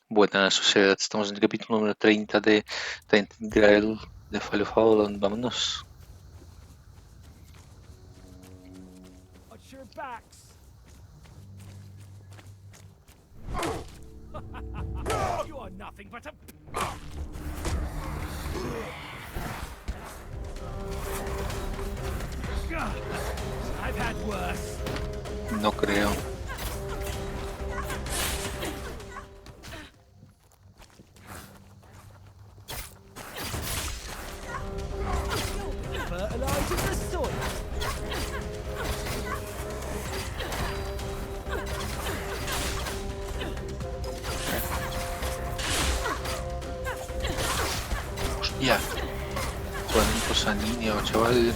Buena sociedad, estamos en el capítulo número 30 de Tainted Grail de Fall of Avalon. Vámonos. Watch your backs. You are nothing but a. I've had worse. No creo. Fertilizing the soil. Hostia. Cuánto sanguíneo, chaval.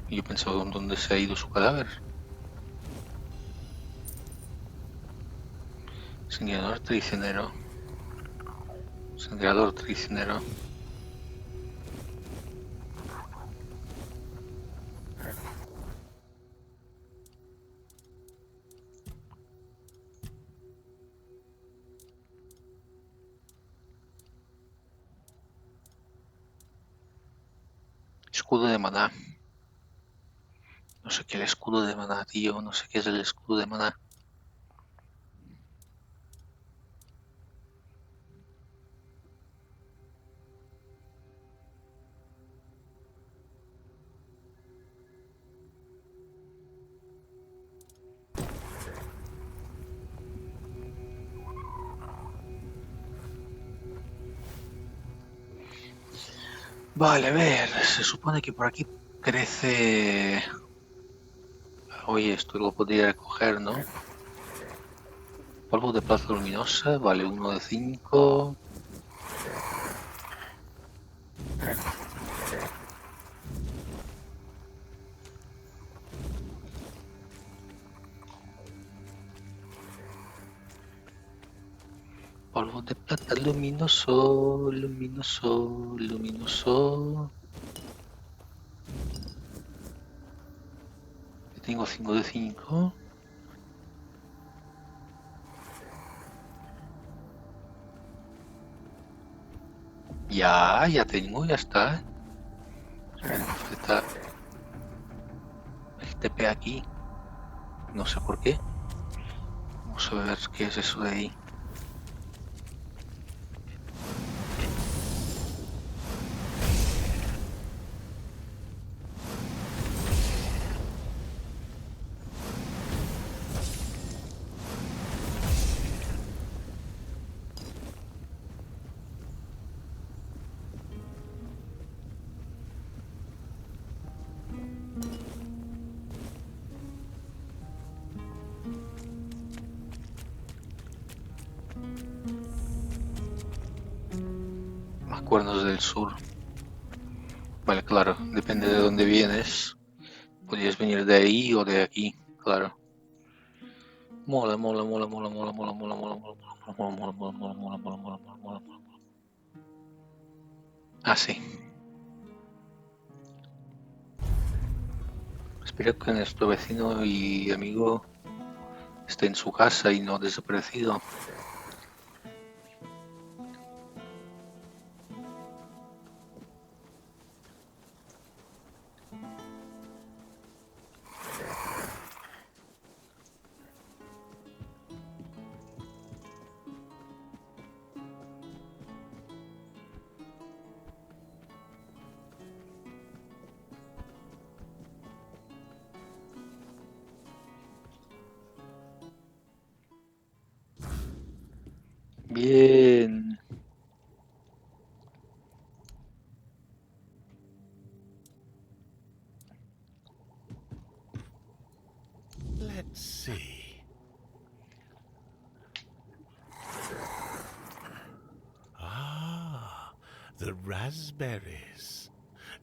Y yo pensaba dónde se ha ido su cadáver. Sangrador traicionero. Sangrador traicionero. Escudo de maná. No sé qué es el escudo de maná, tío. No sé qué es el escudo de maná. Vale, a ver. Se supone que por aquí crece. Oye, esto lo podría recoger, ¿no? Polvo de plaza luminosa, vale, 1 de 5. Polvo de plata luminoso, luminoso, luminoso. Yo tengo 5 de 5. Ya tengo, ya está. Me falta el TP aquí. No sé por qué. Vamos a ver qué es eso de ahí. Más cuernos del sur. Vale, claro, depende de dónde vienes. Podrías venir de ahí o de aquí, claro. Mola, mola, mola, mola, mola, mola, mola, mola, mola, mola, mola, mola, mola, mola, mola, mola, mola, mola, mola, mola. Ah, sí. Espero que nuestro vecino y amigo esté en su casa y no desaparecido. Bien. Let's see. Ah, the raspberries.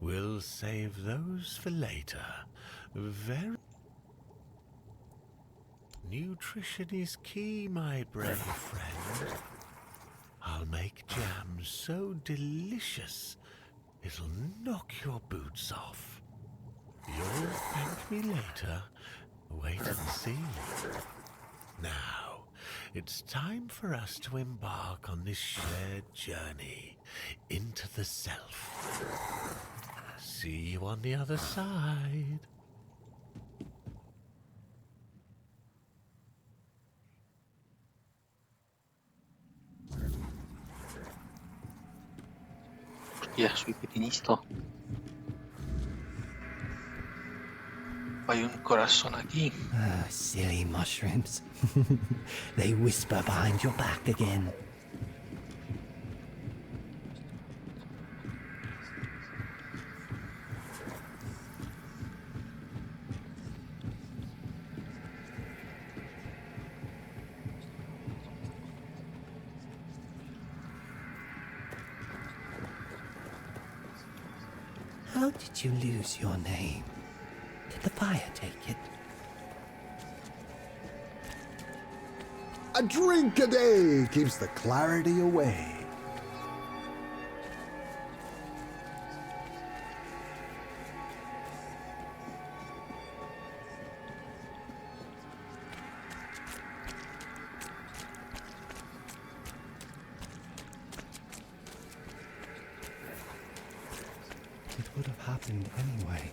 We'll save those for later. Very nutrition is key, my brave friend. I'll make jam so delicious It'll knock your boots off. You'll thank me later. Wait and see. Now, it's time for us to embark on this shared journey into the self. See you on the other side. Hostia, soy pequeñito. Hay un corazón aquí. Silly mushrooms. They whisper behind your back again. How did you lose your name? Did the fire take it? A drink a day keeps the clarity away. It would have happened anyway.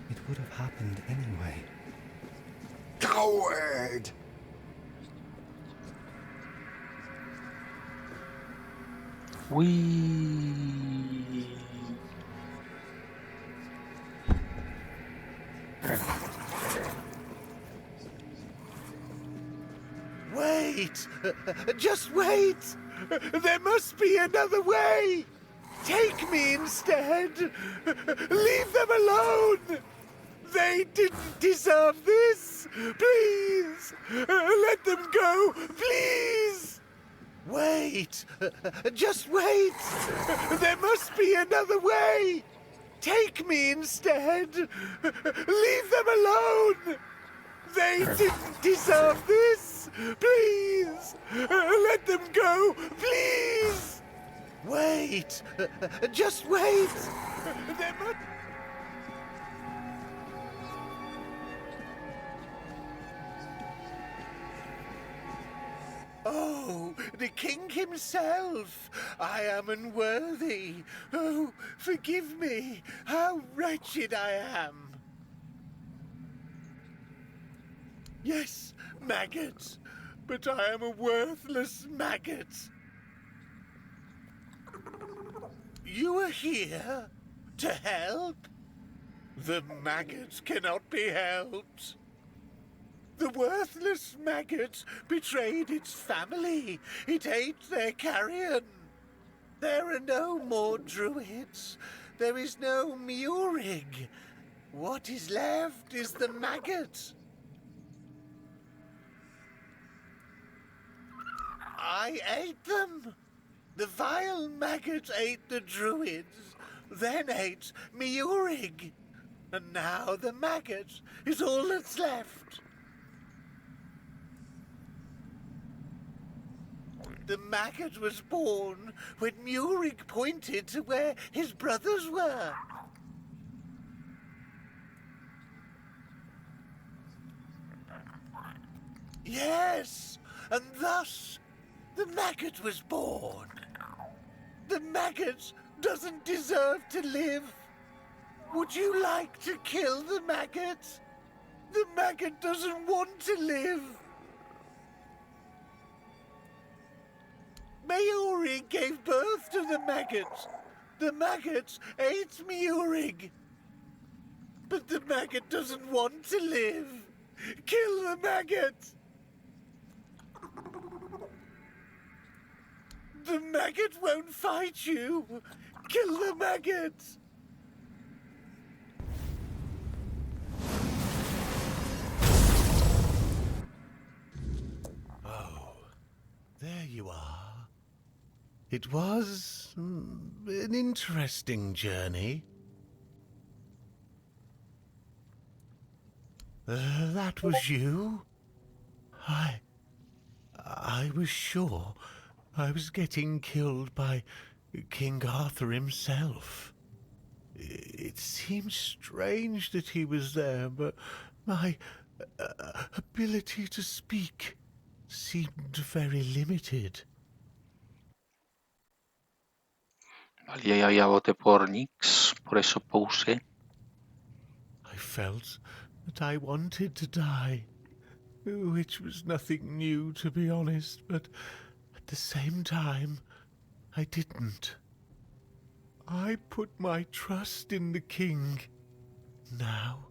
It would have happened anyway. Coward! Whee! Wait! Just wait! There must be another way! Take me instead! Leave them alone! They didn't deserve this! Please! Let them go! Please! Wait! Just wait! There must be another way! Take me instead! Leave them alone! They didn't deserve this! Please! Let them go! Please! Wait! Just wait! There must... Oh, the king himself! I am unworthy. Oh, forgive me. How wretched I am. Yes, maggot, but I am a worthless maggot. You are here to help? The maggot cannot be helped. The worthless maggot betrayed its family. It ate their carrion. There are no more druids. There is no Murig. What is left is the maggot. I ate them. The vile maggot ate the druids, then ate Murig. And now the maggot is all that's left. The maggot was born when Murig pointed to where his brothers were. Yes, and thus the maggot was born. The maggot doesn't deserve to live. Would you like to kill the maggot? The maggot doesn't want to live. Murig gave birth to the maggot. The maggot ate Murig. But the maggot doesn't want to live. Kill the maggot! The maggot won't fight you. Kill the maggot! Oh, there you are. It was an interesting journey. That was you? I I was sure I was getting killed by King Arthur himself. It seemed strange that he was there, but my ability to speak seemed very limited. Vale, ya voté por Nix, por eso puse. I felt that I wanted to die, which was nothing new, to be honest, but at the same time, I didn't. I put my trust in the king. Now,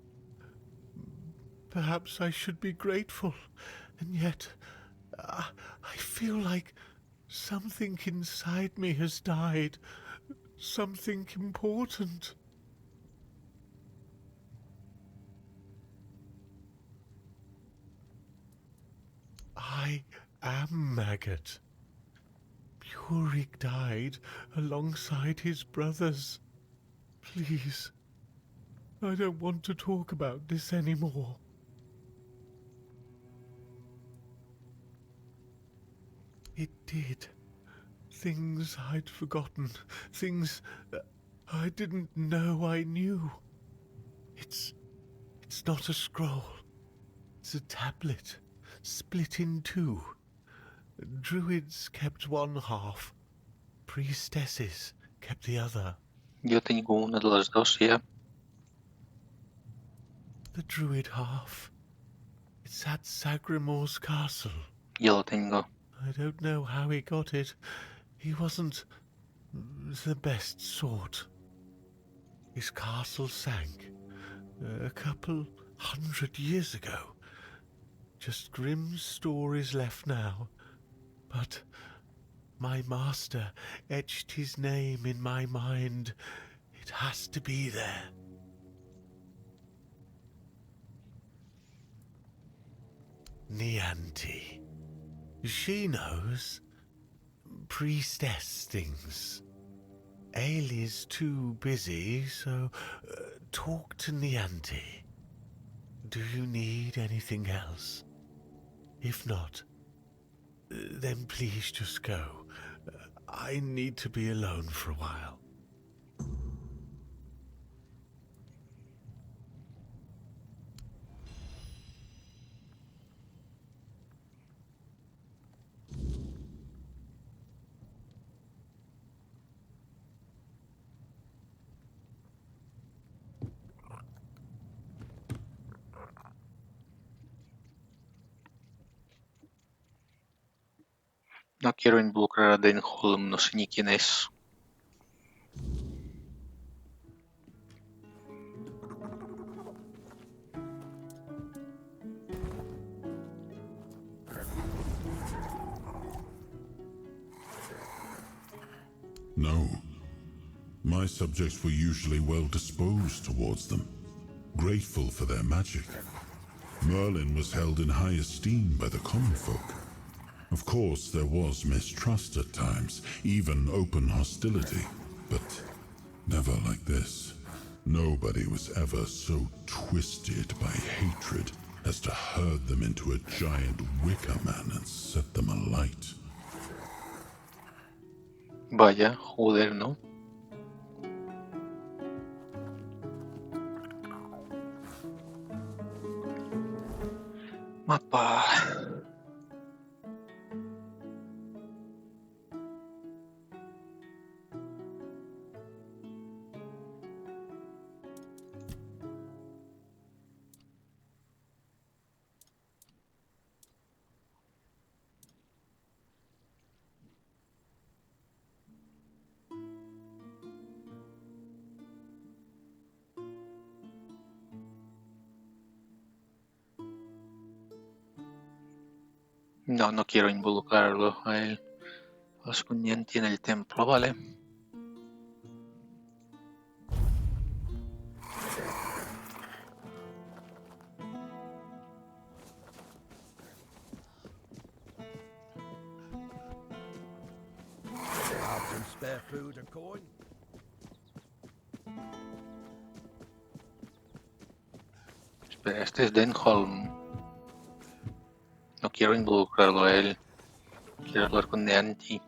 perhaps I should be grateful, and yet I feel like something inside me has died. Something important. I am Maggot. Purig died alongside his brothers. Please, I don't want to talk about this anymore. It did. Things I'd forgotten. Things I didn't know I knew. It's not a scroll. It's a tablet, split in two. Druids kept one half. Priestesses kept the other. Yo tengo una de las dos, ya. The druid half. It's at Sagrimor's castle. Yo lo tengo. I don't know how he got it. He wasn't the best sort. His castle sank a couple 100 years ago. Just grim stories left now. But my master etched his name in my mind. It has to be there. Nianti. She knows. Priestess things. Ailey's too busy, so talk to Nianti. Do you need anything else? If not, then please just go. I need to be alone for a while. No quiero involucrar a Denholm, no sé ni quién es. No. My subjects were usually well disposed towards them, grateful for their magic. Merlin was held in high esteem by the common folk. Of course, there was mistrust at times, even open hostility, but never like this. Nobody was ever so twisted by hatred as to herd them into a giant wicker man and set them alight. Vaya, joder, ¿no? Mapa. No, no quiero involucrarlo a él. Oscunienti en el templo, vale. Have some spare food or coin? Espera, este es Denholm. No quiero involucrarlo a él. Quiero hablar con Deanti.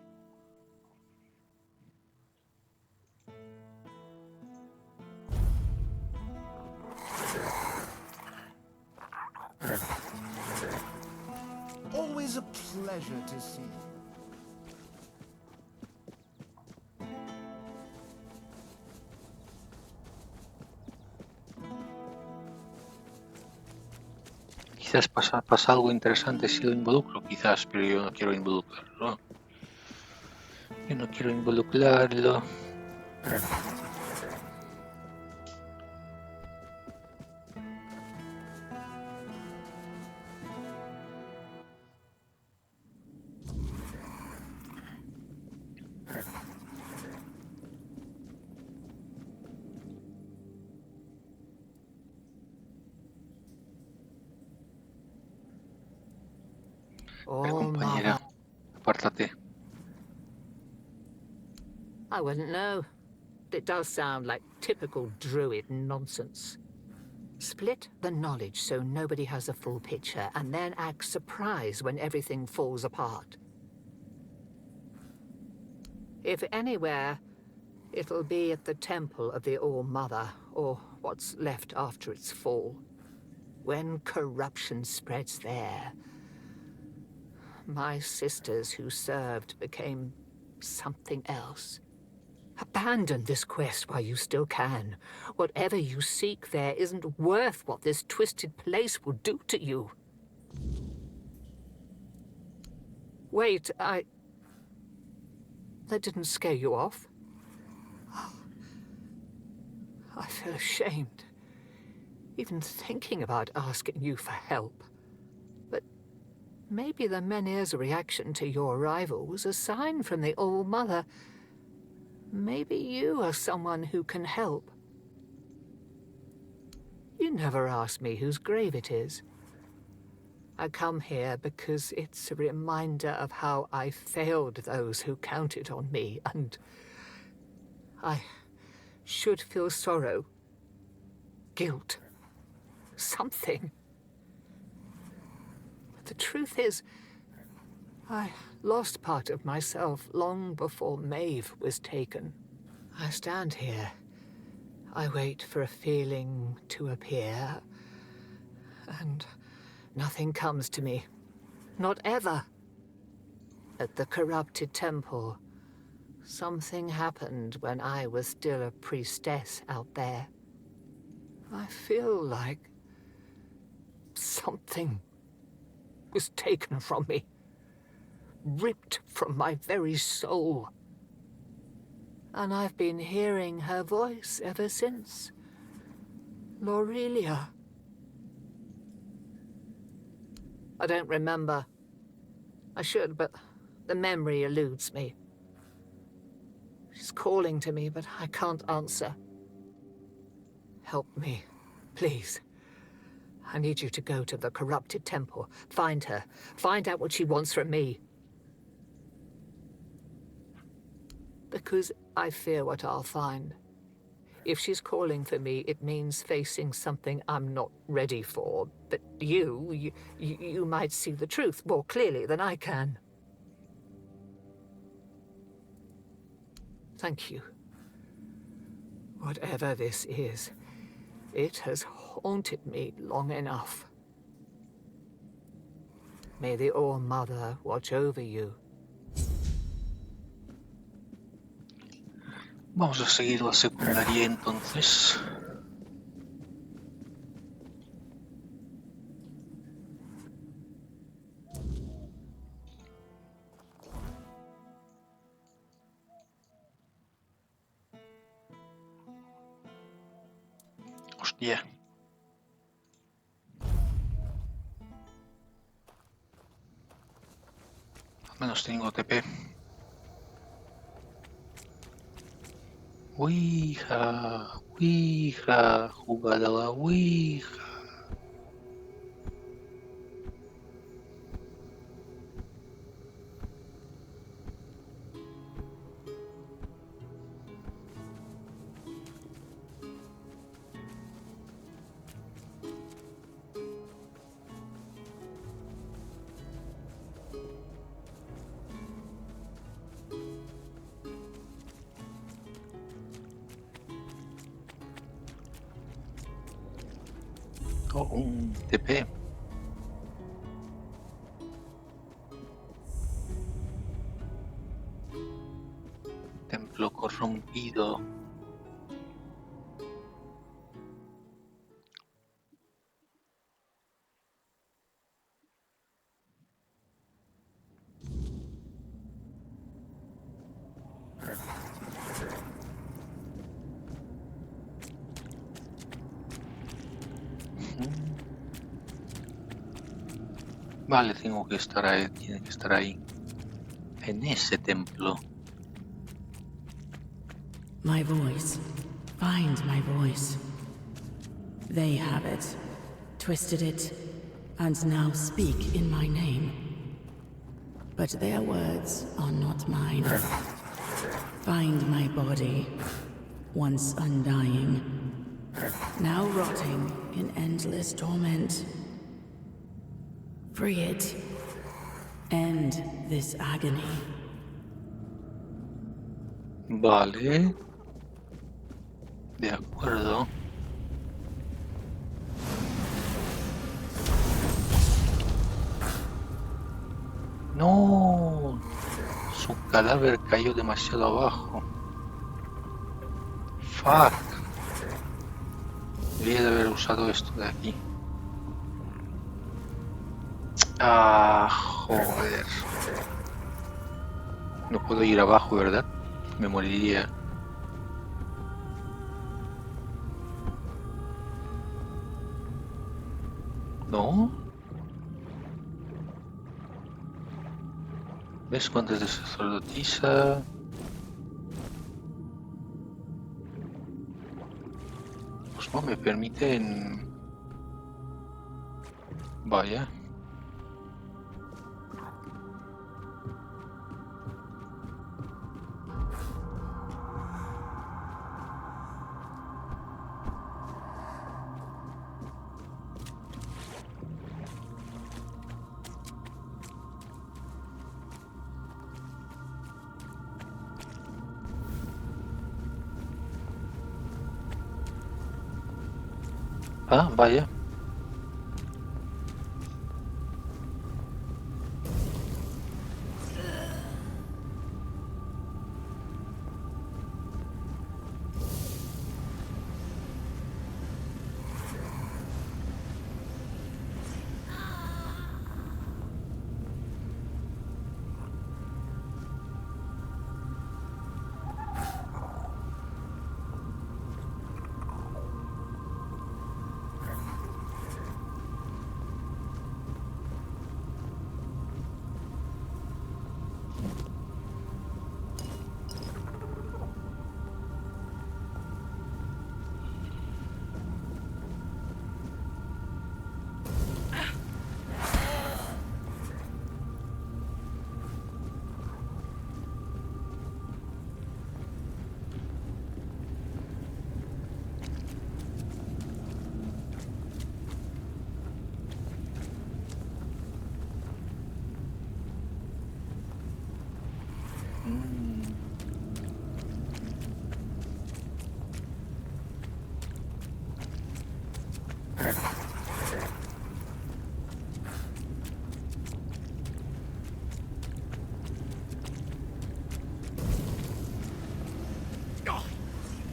Always a pleasure to see you. Quizás pasa algo interesante si lo involucro, quizás, pero yo no quiero involucrarlo. Yo no quiero involucrarlo. Oh, Compañera, Mother. apártate. I wouldn't know. It does sound like typical druid nonsense. Split the knowledge so nobody has a full picture, and then act surprised when everything falls apart. If anywhere, it'll be at the temple of the All-Mother, or what's left after its fall. When corruption spreads there, my sisters who served became something else. Abandon this quest while you still can. Whatever you seek there isn't worth what this twisted place will do to you. Wait, That didn't scare you off? I feel ashamed, even thinking about asking you for help. But maybe the Menhir's reaction to your arrival was a sign from the All-Mother. Maybe you are someone who can help. You never asked me whose grave it is. I come here because it's a reminder of how I failed those who counted on me, and I should feel sorrow, guilt, something. But the truth is, I lost part of myself long before Maeve was taken. I stand here. I wait for a feeling to appear, and nothing comes to me. Not ever. At the corrupted temple, something happened when I was still a priestess out there. I feel like something was taken from me, ripped from my very soul. And I've been hearing her voice ever since. Lorelia. I don't remember. I should, but the memory eludes me. She's calling to me, but I can't answer. Help me, please. I need you to go to the corrupted temple. Find her. Find out what she wants from me. Because I fear what I'll find. If she's calling for me, it means facing something I'm not ready for. But you might see the truth more clearly than I can. Thank you. Whatever this is, it has haunted me long enough. May the All-Mother watch over you. Vamos a seguir la secundaria entonces. Hostia. Al menos tengo TP. Ouija, Ouija, jugada a la Ouija. Oh, un TP. Templo corrompido. Vale, tengo que estar ahí, tiene que estar ahí. En ese templo. My voice. Find my voice. They have it, twisted it, and now speak in my name. But their words are not mine. Find my body, once undying, now rotting in endless torment. Free it. End this agony. Vale. De acuerdo. No. Su cadáver cayó demasiado abajo. Fuck. Debería de haber usado esto de aquí. Ah, joder. No puedo ir abajo, ¿verdad? Me moriría. ¿No? ¿Ves cuánto es de sacerdotisa? Pues no me permiten... Vaya. Ah, vaya.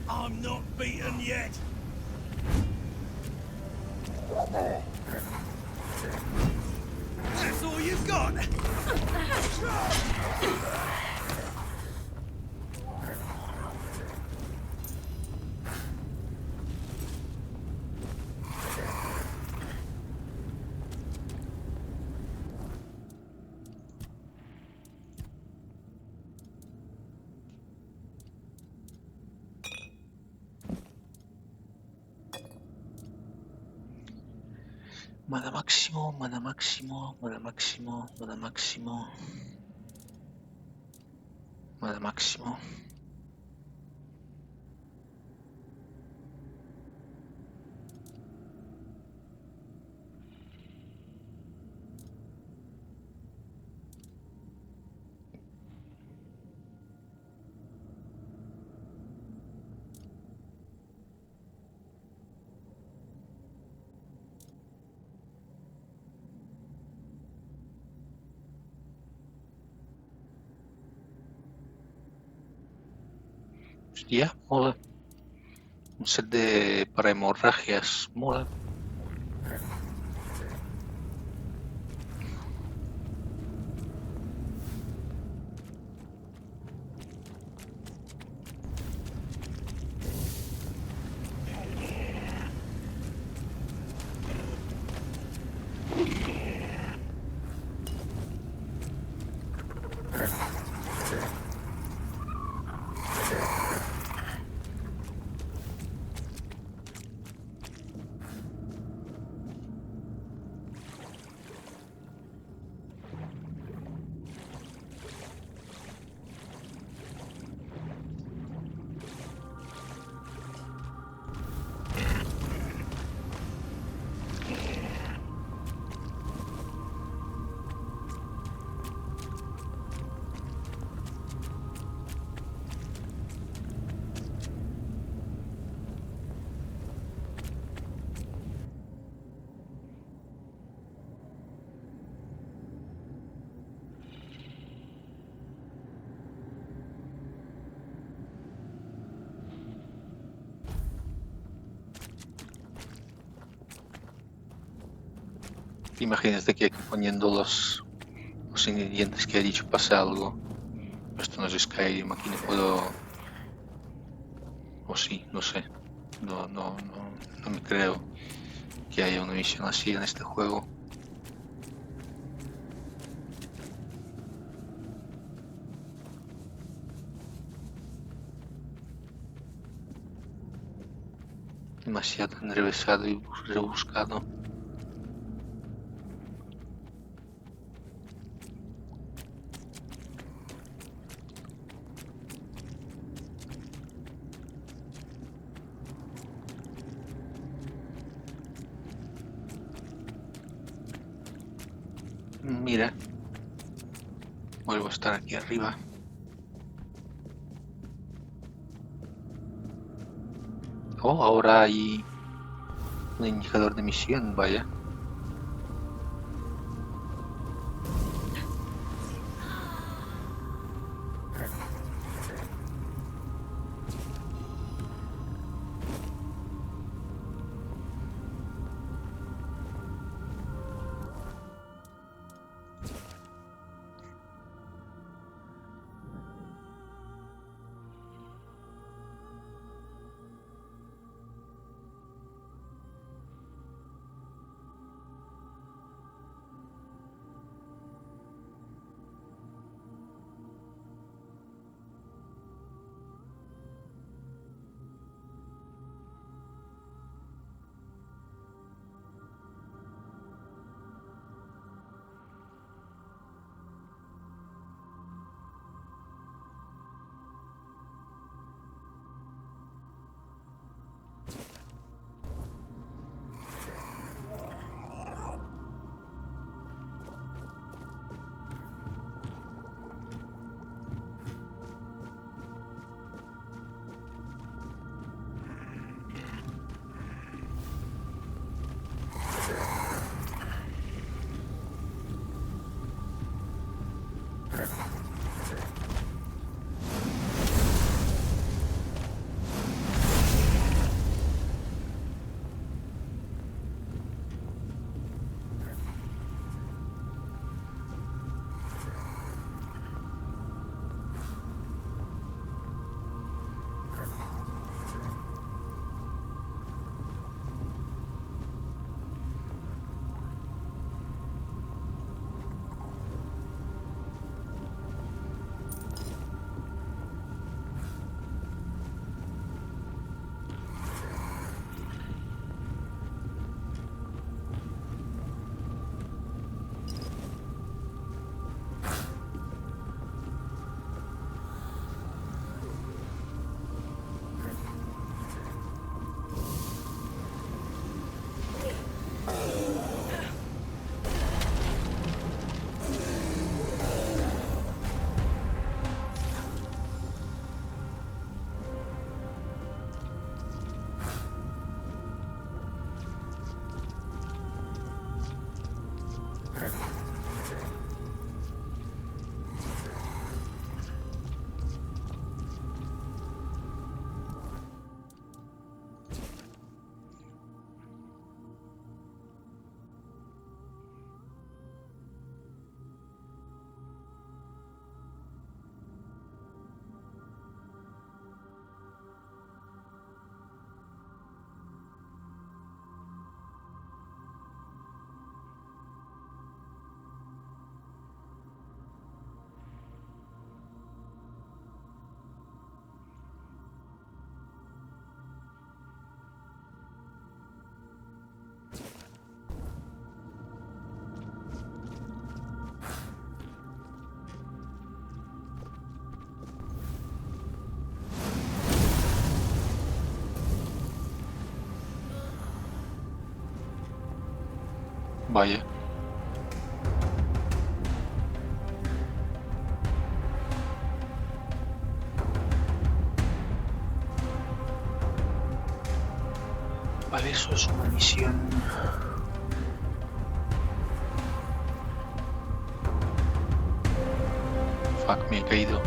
I'm not beaten yet. That's all you've got. Mana máximo, mana máximo, mana máximo, mana máximo. Mana máximo. Hostia, mola. Un set de para hemorragias, mola. Imagínate que aquí poniendo los ingredientes que he dicho pasa algo. Esto no es Skyrim, aquí no puedo... O sí, no sé. No me creo que haya una misión así en este juego. Demasiado enrevesado y rebuscado. Mira, vuelvo a estar aquí arriba. Oh, ahora hay un indicador de misión, vaya. Vaya. Vale, eso es una misión. Fuck, me he caído.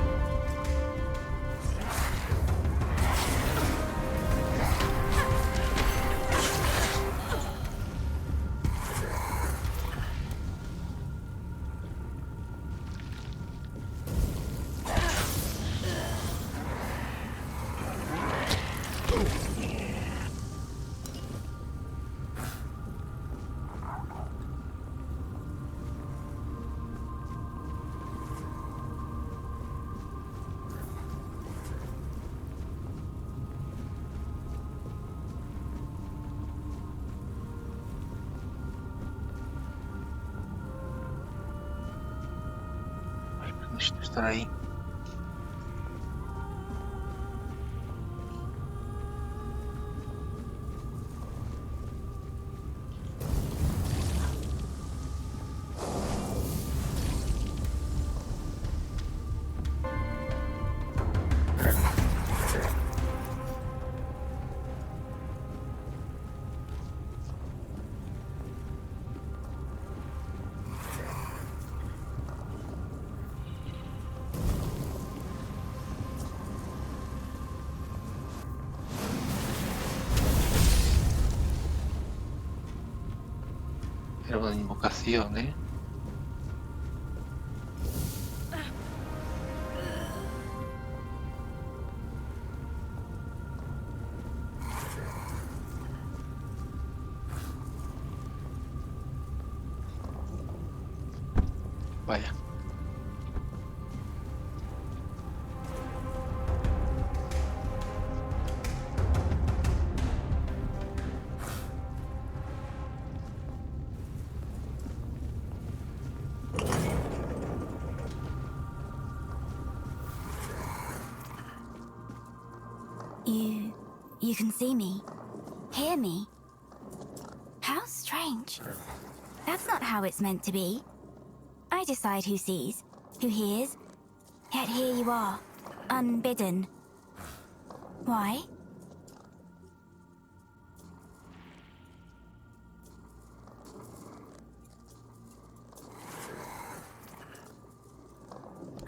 Necesito estar ahí. Era una invocación, ¿eh? Vaya. You can see me, hear me. How strange. That's not how it's meant to be. I decide who sees, who hears. Yet here you are, unbidden. Why?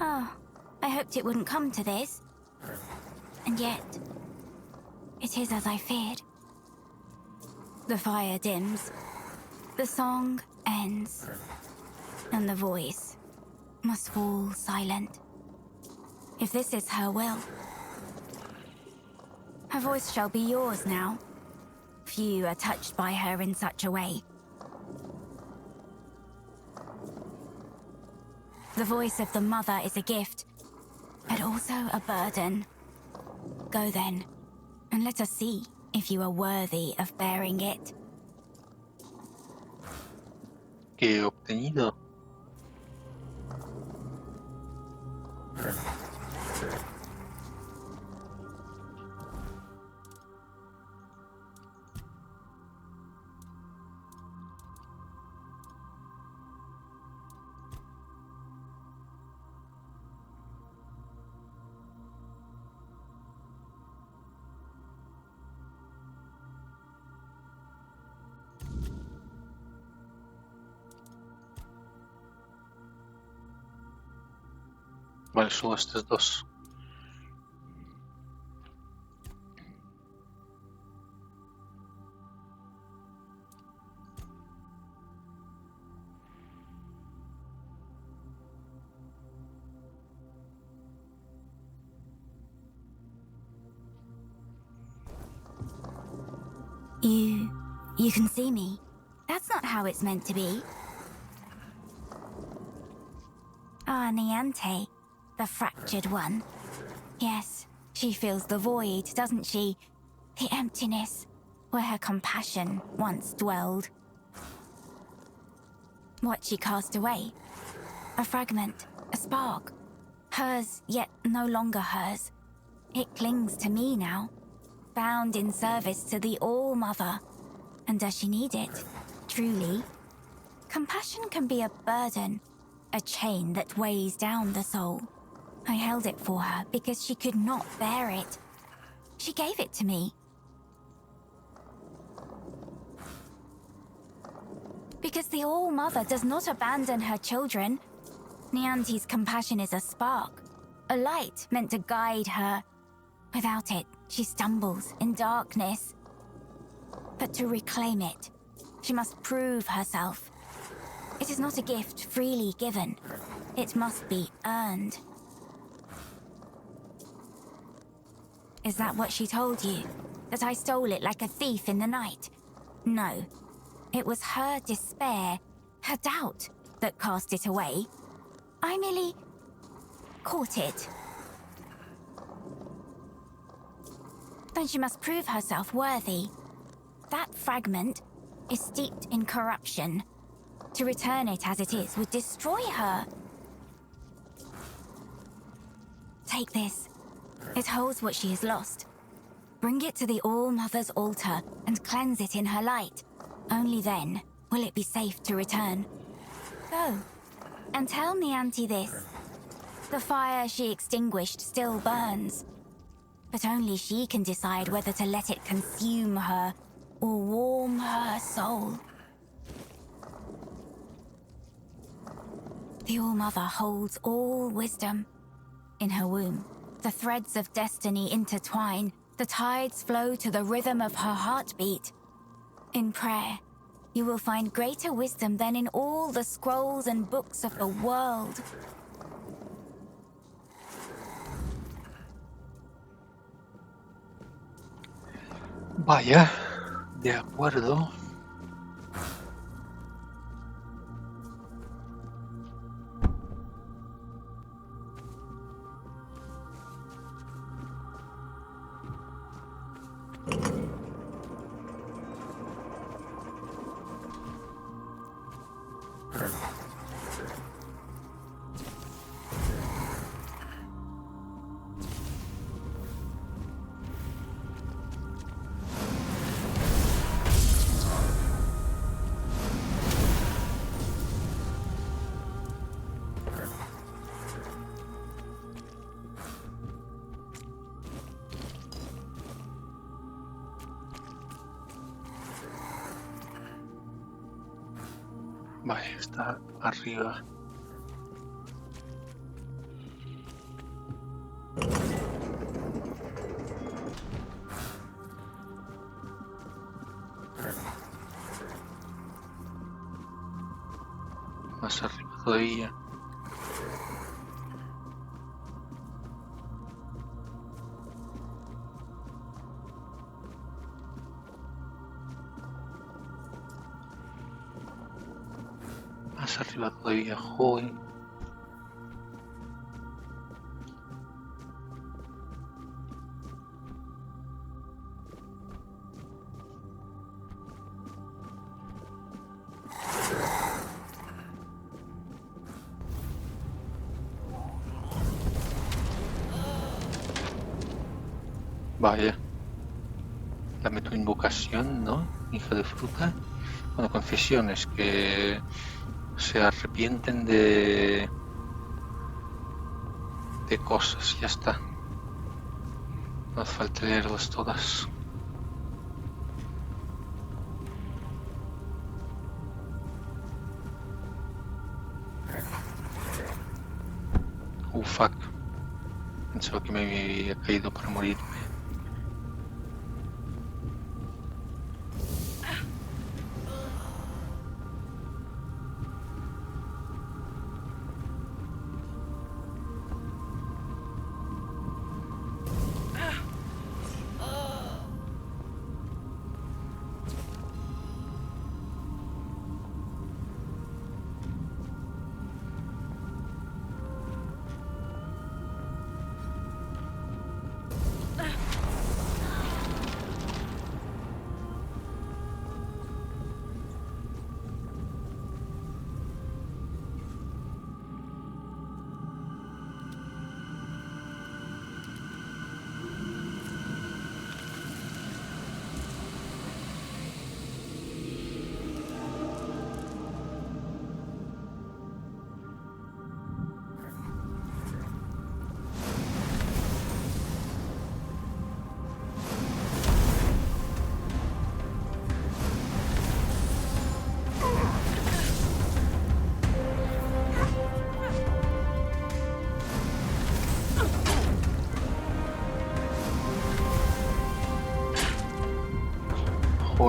Oh, I hoped it wouldn't come to this. And yet, it is as I feared. The fire dims, the song ends, and the voice must fall silent. If this is her will, her voice shall be yours now. Few are touched by her in such a way. The voice of the mother is a gift, but also a burden. Go then, and let us see if you are worthy of bearing it. ¿Qué he obtenido? Vale, son estos dos. You can see me. That's not how it's meant to be. Ah, Niante, the fractured one. Yes, she feels the void, doesn't she? The emptiness, where her compassion once dwelled. What she cast away? A fragment, a spark. Hers, yet no longer hers. It clings to me now, bound in service to the All-Mother. And does she need it, truly? Compassion can be a burden, a chain that weighs down the soul. I held it for her because she could not bear it. She gave it to me. Because the All-Mother does not abandon her children. Nianti's compassion is a spark, a light meant to guide her. Without it, she stumbles in darkness. But to reclaim it, she must prove herself. It is not a gift freely given. It must be earned. Is that what she told you? That I stole it like a thief in the night? No. It was her despair, her doubt, that cast it away. I merely caught it. Then she must prove herself worthy. That fragment is steeped in corruption. To return it as it is would destroy her. Take this. It holds what she has lost. Bring it to the All-Mother's altar and cleanse it in her light. Only then will it be safe to return. Go, and tell Nianti this. The fire she extinguished still burns. But only she can decide whether to let it consume her or warm her soul. The All-Mother holds all wisdom. In her womb, the threads of destiny intertwine. The tides flow to the rhythm of her heartbeat. In prayer, you will find greater wisdom than in all the scrolls and books of the world. Vaya, de acuerdo. Vale, está arriba. Más arriba todavía. Más arriba todavía, joven. Vaya. Dame tu invocación, ¿no? Hija de fruta. Bueno, confesiones que se arrepienten de cosas, ya está. No hace falta leerlas todas. Fuck. Pensaba que me había caído para morirme.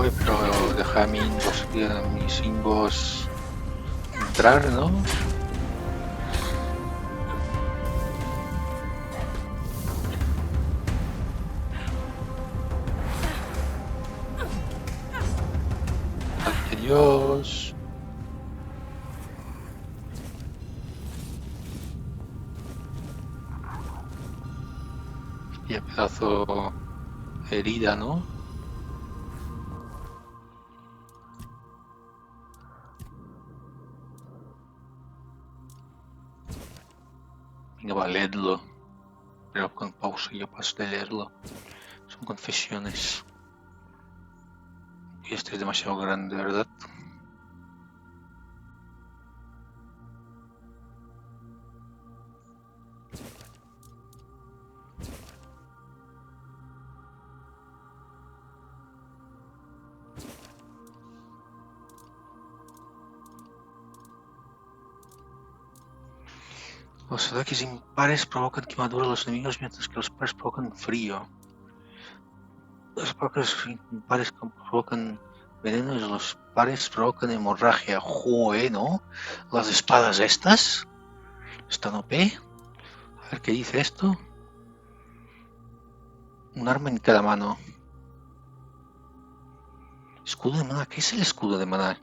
Vale, pero deja a mis ingos entrar, ¿no? Dios. Y a pedazo de herida, ¿no? Venga, va, leedlo. Pero con pausa yo paso de leerlo. Son confesiones. Y este es demasiado grande, ¿verdad? Los ataques impares provocan quemadura a los enemigos mientras que los pares provocan frío. Los ataques impares provocan veneno y los pares provocan hemorragia. Joder, ¿no? Las espadas estas están OP. A ver qué dice esto. Un arma en cada mano. Escudo de maná. ¿Qué es el escudo de maná?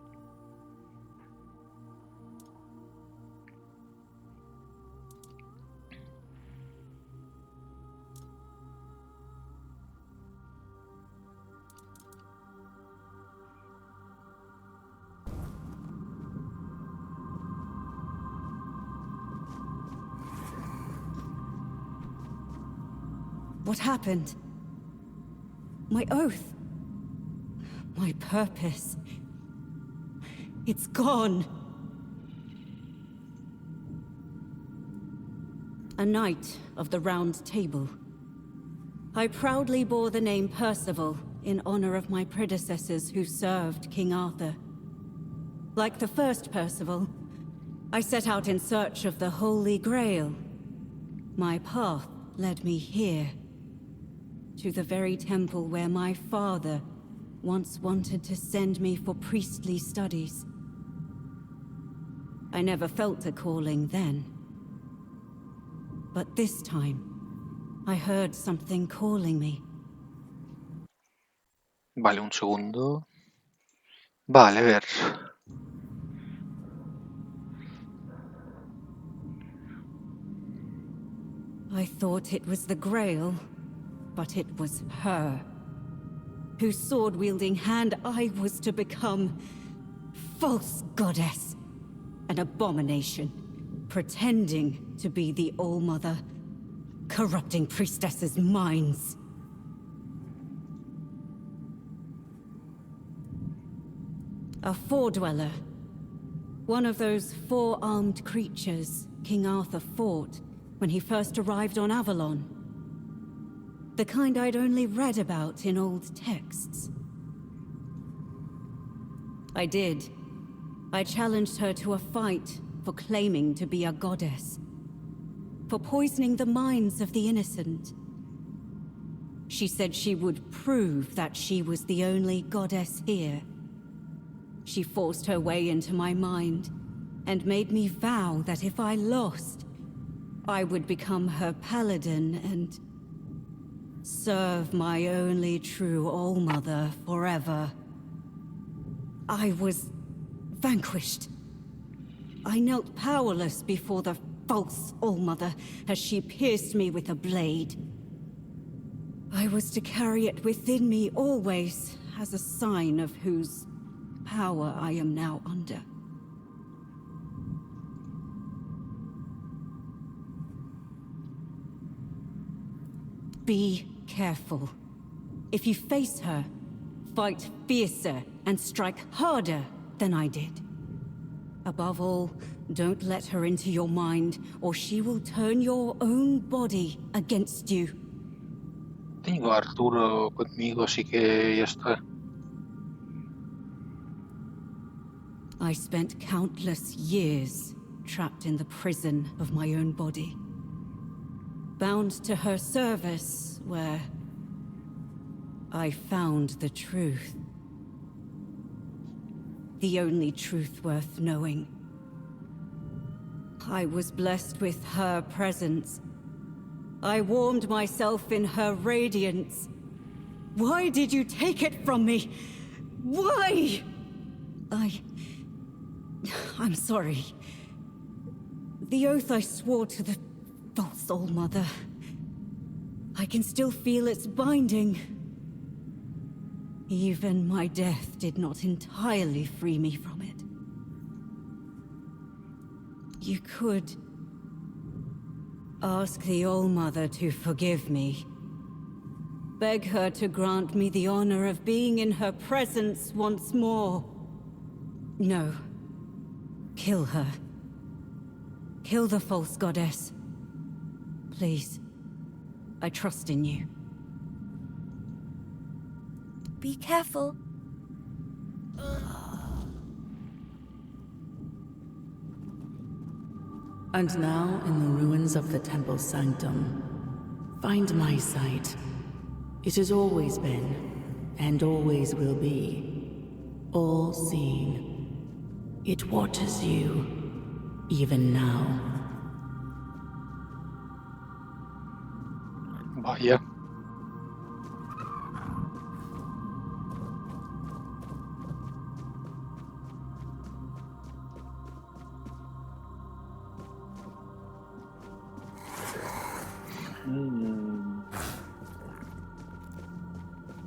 What happened? My oath. My purpose. It's gone. A knight of the Round Table. I proudly bore the name Percival in honor of my predecessors who served King Arthur. Like the first Percival, I set out in search of the Holy Grail. My path led me here, to the very temple where my father once wanted to send me for priestly studies. I never felt a calling then. But this time, I heard something calling me. Vale, un segundo. Vale, a ver. I thought it was the Grail, but it was her, whose sword-wielding hand I was to become. False goddess. An abomination, pretending to be the All-Mother, corrupting priestesses' minds. A Four-Dweller. One of those four-armed creatures King Arthur fought when he first arrived on Avalon. The kind I'd only read about in old texts. I did. I challenged her to a fight for claiming to be a goddess. For poisoning the minds of the innocent. She said she would prove that she was the only goddess here. She forced her way into my mind, and made me vow that if I lost, I would become her paladin and serve my only true All-Mother forever. I was vanquished. I knelt powerless before the false All-Mother as she pierced me with a blade. I was to carry it within me always as a sign of whose power I am now under. Be careful. If you face her, fight fiercer and strike harder than I did. Above all, don't let her into your mind, or she will turn your own body against you. Tengo a Arturo conmigo, así que ya está. I spent countless years trapped in the prison of my own body. Bound to her service, where I found the truth. the only truth worth knowing. I was blessed with her presence. I warmed myself in her radiance. Why did you take it from me? Why? I'm sorry. The oath I swore to the false All Mother. I can still feel its binding. Even my death did not entirely free me from it. You could ask the All Mother to forgive me. Beg her to grant me the honor of being in her presence once more. No. Kill her. Kill the false goddess. Please. I trust in you. Be careful. And now, in the ruins of the temple sanctum, find my sight. It has always been, and always will be, all-seeing. It watches you, even now. Vaya.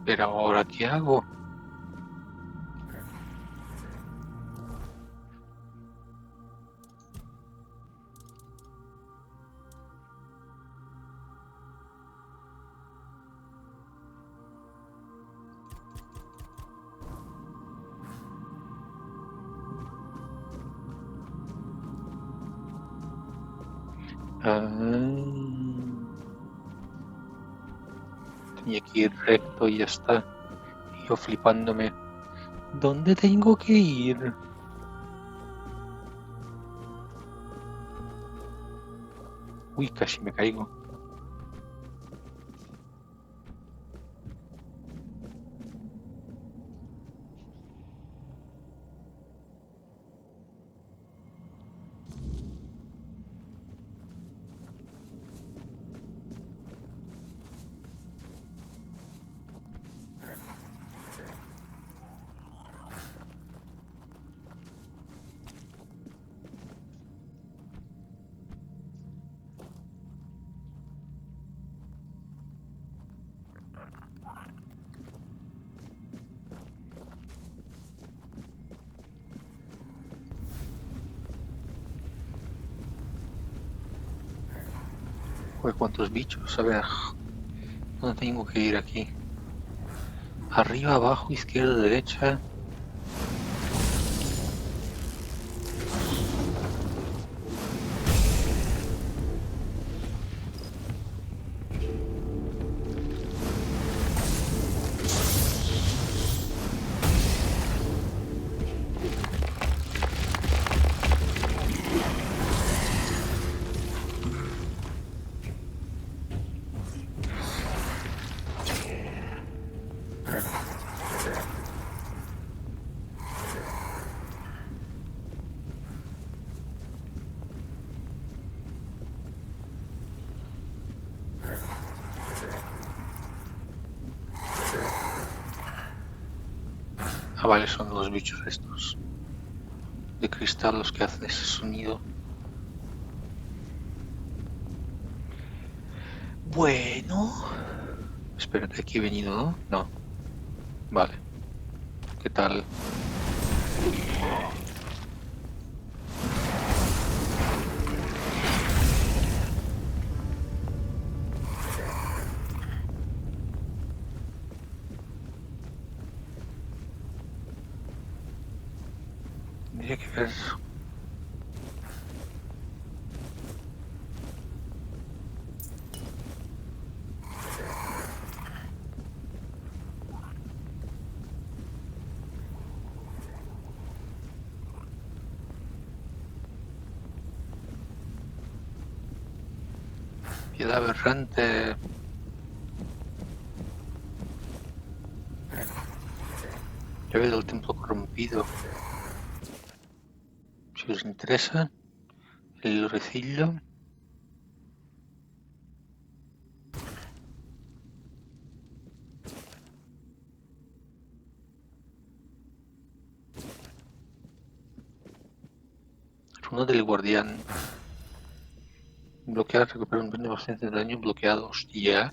Pero ahora, ¿qué hago? Tenía que ir recto y ya está. Y yo flipándome. ¿Dónde tengo que ir? Uy, casi me caigo. Uy, ¿cuántos bichos? A ver, ¿dónde tengo que ir aquí? Arriba, abajo, izquierda, derecha. Ah, vale, son los bichos estos de cristal los que hacen ese sonido. Bueno, espérate, aquí he venido, ¿no? No. Vale. ¿Qué tal? Tendría que ver. Piedad aberrante. Llave del templo corrompido. que os interesa. El recillo. Runa del guardián. Bloquear, recupera un 20% de daño bloqueado. Hostia.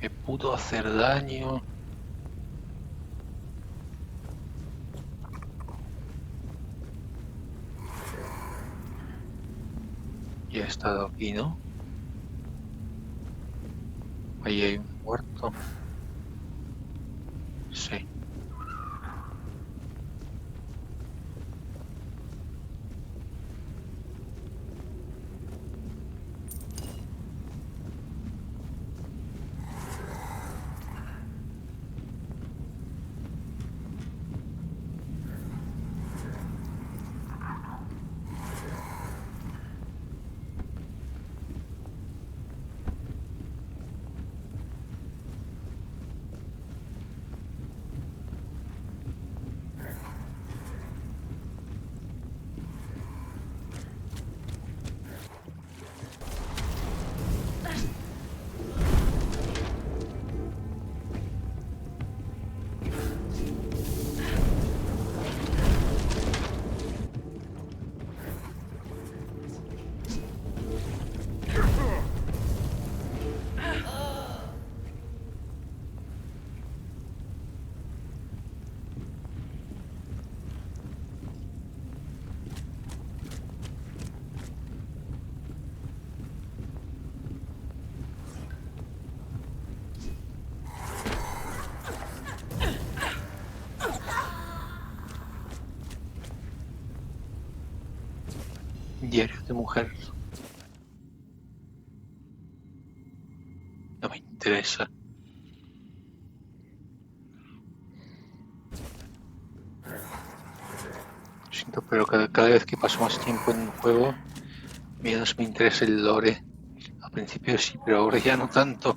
Me pudo hacer daño. Ya he estado aquí, ¿no? Ahí hay un muerto. Sí. Diario de mujer. No me interesa. Lo siento, pero cada vez que paso más tiempo en un juego, menos me interesa el lore. Al principio sí, pero ahora ya no tanto.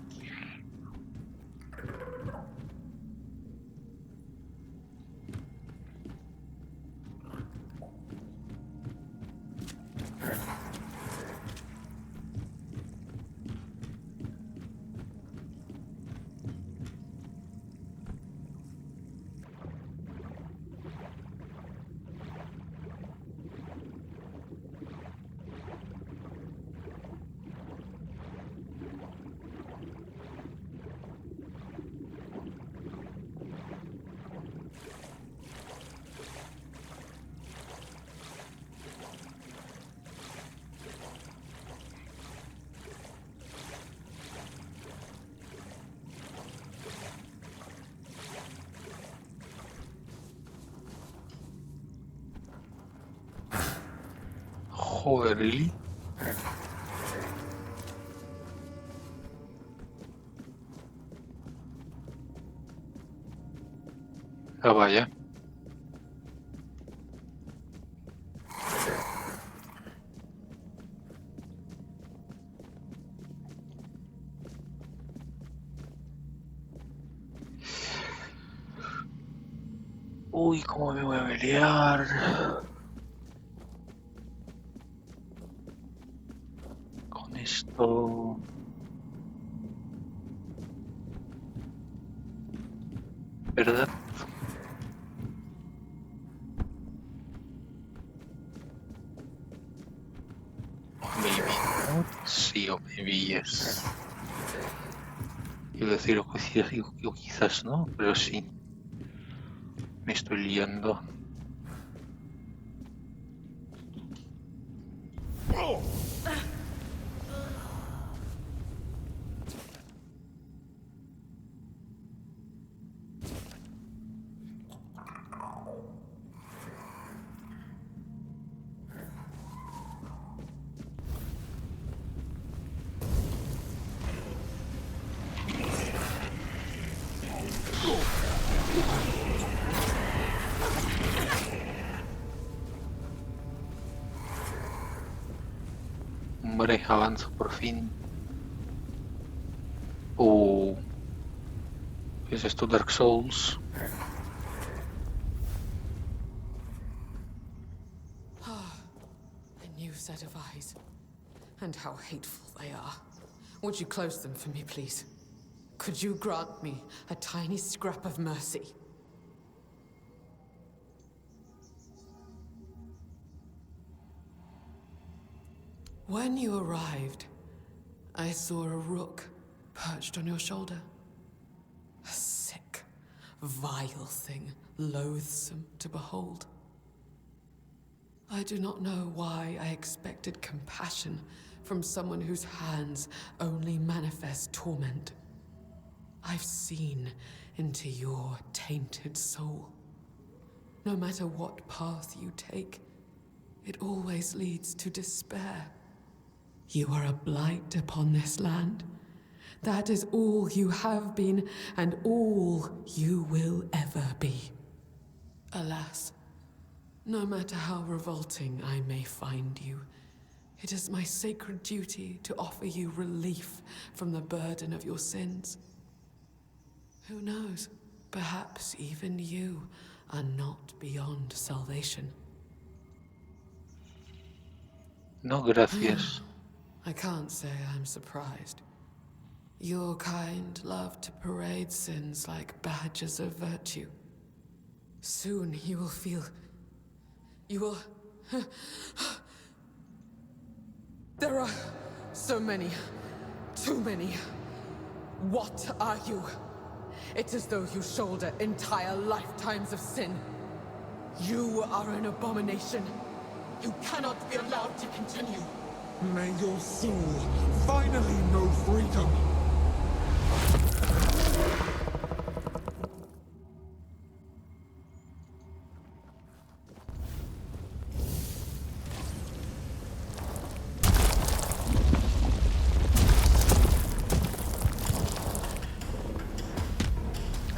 Joder, Lily. Ah, vaya. Uy, cómo me voy a pelear. Con esto. ¿Verdad? Maybe not. Sí, o maybe yes. Quiero decir, o quizás no, pero sí. Me estoy liando. Hombre, avanzo por fin. ¿Qué es esto? Dark Souls. A new set of eyes. And how hateful they are. Would you close them for me, please? Could you grant me a tiny scrap of mercy? When you arrived, I saw a rook perched on your shoulder. A sick, vile thing, loathsome to behold. I do not know why I expected compassion from someone whose hands only manifest torment. I've seen into your tainted soul. No matter what path you take, it always leads to despair. You are a blight upon this land. That is all you have been, and all you will ever be. Alas, no matter how revolting I may find you, it is my sacred duty to offer you relief from the burden of your sins. Who knows? Perhaps even you are not beyond salvation. No, gracias. I can't say I'm surprised. Your kind love to parade sins like badges of virtue. Soon you will feel... You will... There are so many. Too many. What are you? It's as though you shoulder entire lifetimes of sin. You are an abomination. You cannot be allowed to continue. May your soul finally know freedom.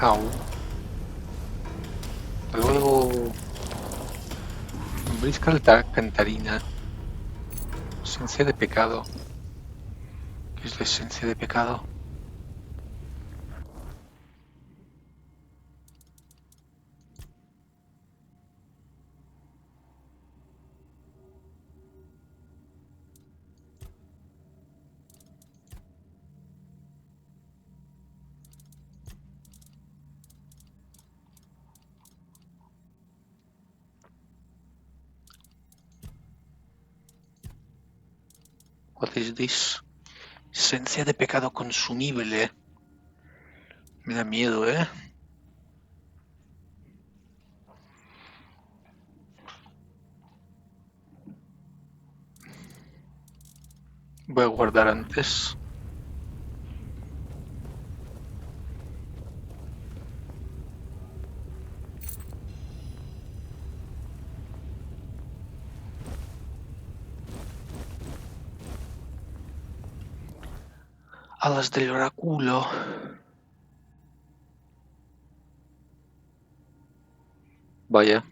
Au. Luego... Brisca cantarina. Esencia de pecado. ¿Qué es la esencia de pecado? What is this? Esencia de pecado consumible. Me da miedo, ¿eh? Voy a guardar antes. Alas del oráculo. Vaya.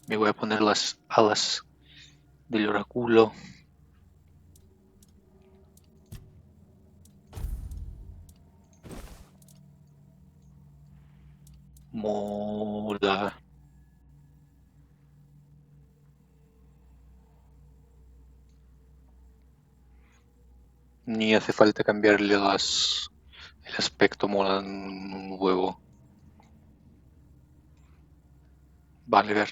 Me voy a poner las alas del oráculo. Moda. Ni hace falta cambiarle el aspecto, molan un huevo. Vale, a ver.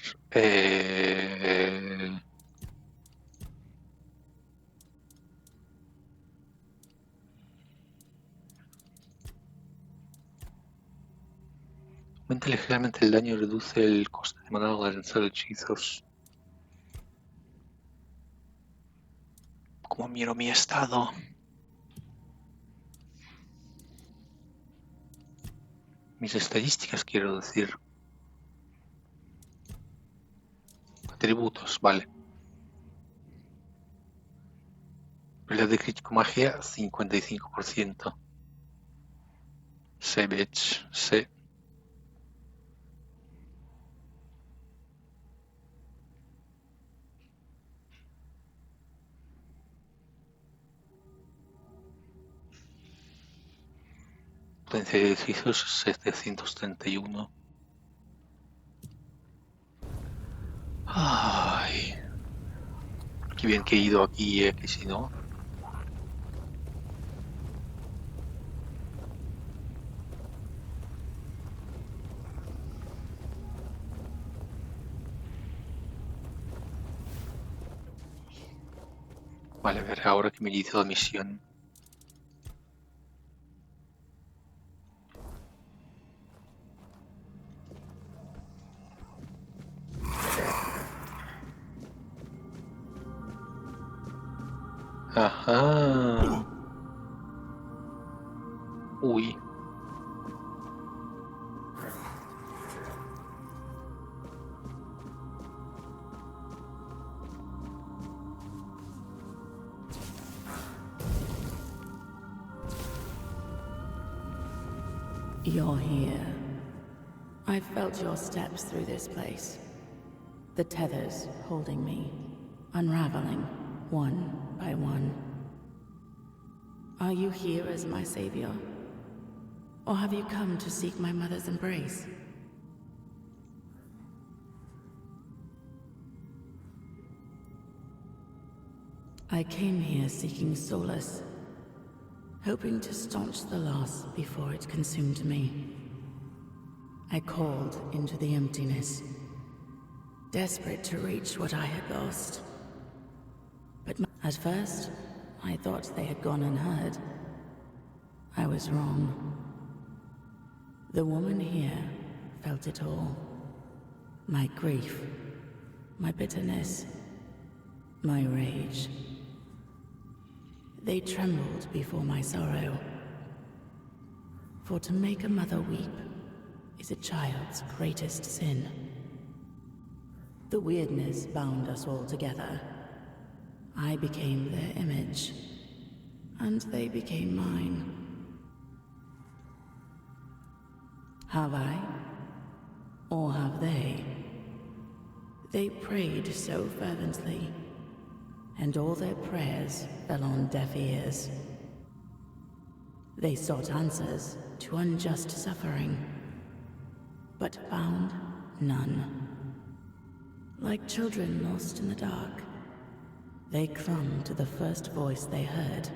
Aumenta ligeramente el daño y reduce el coste de maná al lanzar hechizos. ¿Cómo miro mi estado? Mis estadísticas, quiero decir. Atributos, vale. Probabilidad de crítico magia 55%. Sí, bitch, sí. Potencia de hechizos 731. Ay, qué bien que he ido aquí, que si no. Vale, a ver, ahora que me inicio la misión. Ajá. Uy. You're here. I felt your steps through this place. The tethers holding me, unraveling one by one. Are you here as my savior? Or have you come to seek my mother's embrace? I came here seeking solace, hoping to staunch the loss before it consumed me. I called into the emptiness, desperate to reach what I had lost. But at first, I thought they had gone unheard. I was wrong. The woman here felt it all. My grief, my bitterness, my rage. They trembled before my sorrow. For to make a mother weep is a child's greatest sin. The weirdness bound us all together. I became their image, and they became mine. Have I? Or have they? They prayed so fervently, and all their prayers fell on deaf ears. They sought answers to unjust suffering, but found none. Like children lost in the dark, they clung to the first voice they heard.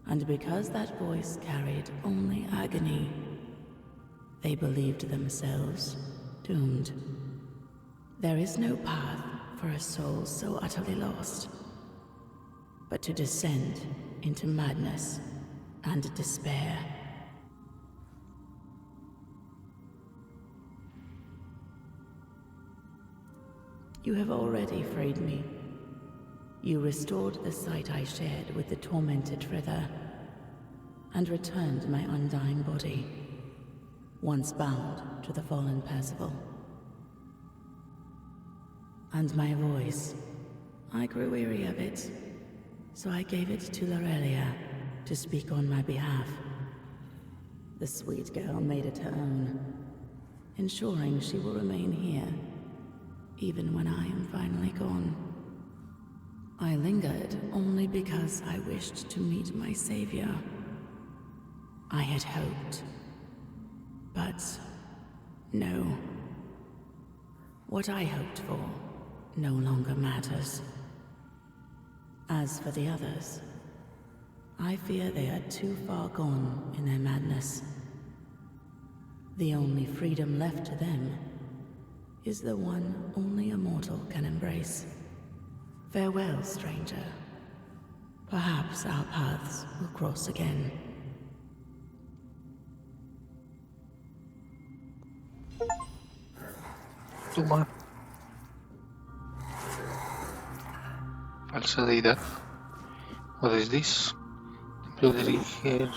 And because that voice carried only agony, they believed themselves doomed. There is no path for a soul so utterly lost, but to descend into madness and despair. You have already freed me. You restored the sight I shared with the tormented Frither, and returned my undying body, once bound to the fallen Percival. And my voice, I grew weary of it, so I gave it to Lorelia to speak on my behalf. The sweet girl made it her own, ensuring she will remain here, even when I am finally gone. I lingered only because I wished to meet my savior. I had hoped, but no. What I hoped for no longer matters. As for the others, I fear they are too far gone in their madness. The only freedom left to them is the one only a mortal can embrace. Farewell, stranger. Perhaps our paths will cross again. Toma. Falsa deidad. What is this? Templo de Riger.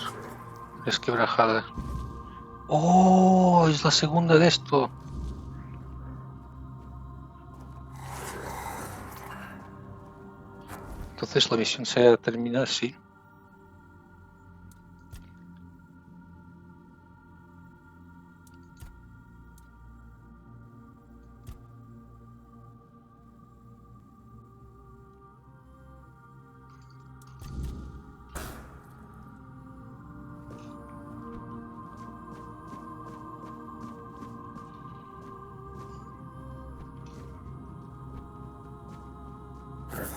Resquebrajada. ¡Oh! Es la segunda de esto. Entonces la misión se termina así.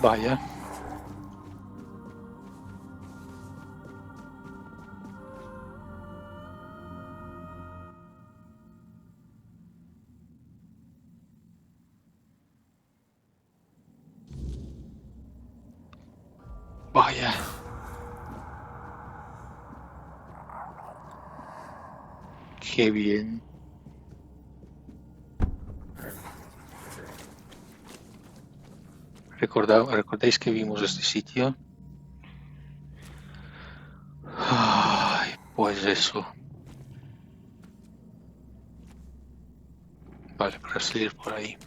Vaya. Vaya. Qué bien. ¿Recordáis que vimos este sitio? Ay, pues eso. Vale, para salir por ahí.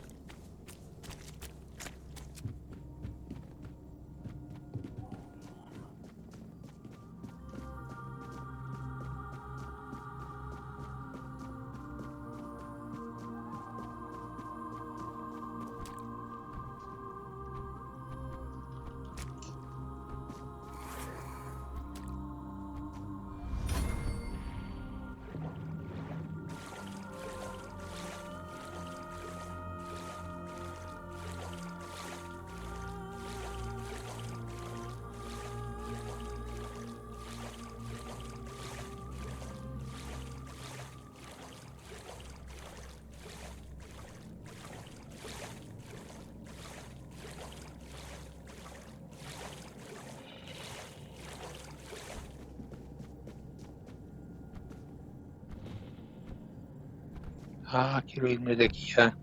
Ah, quiero irme de aquí ya.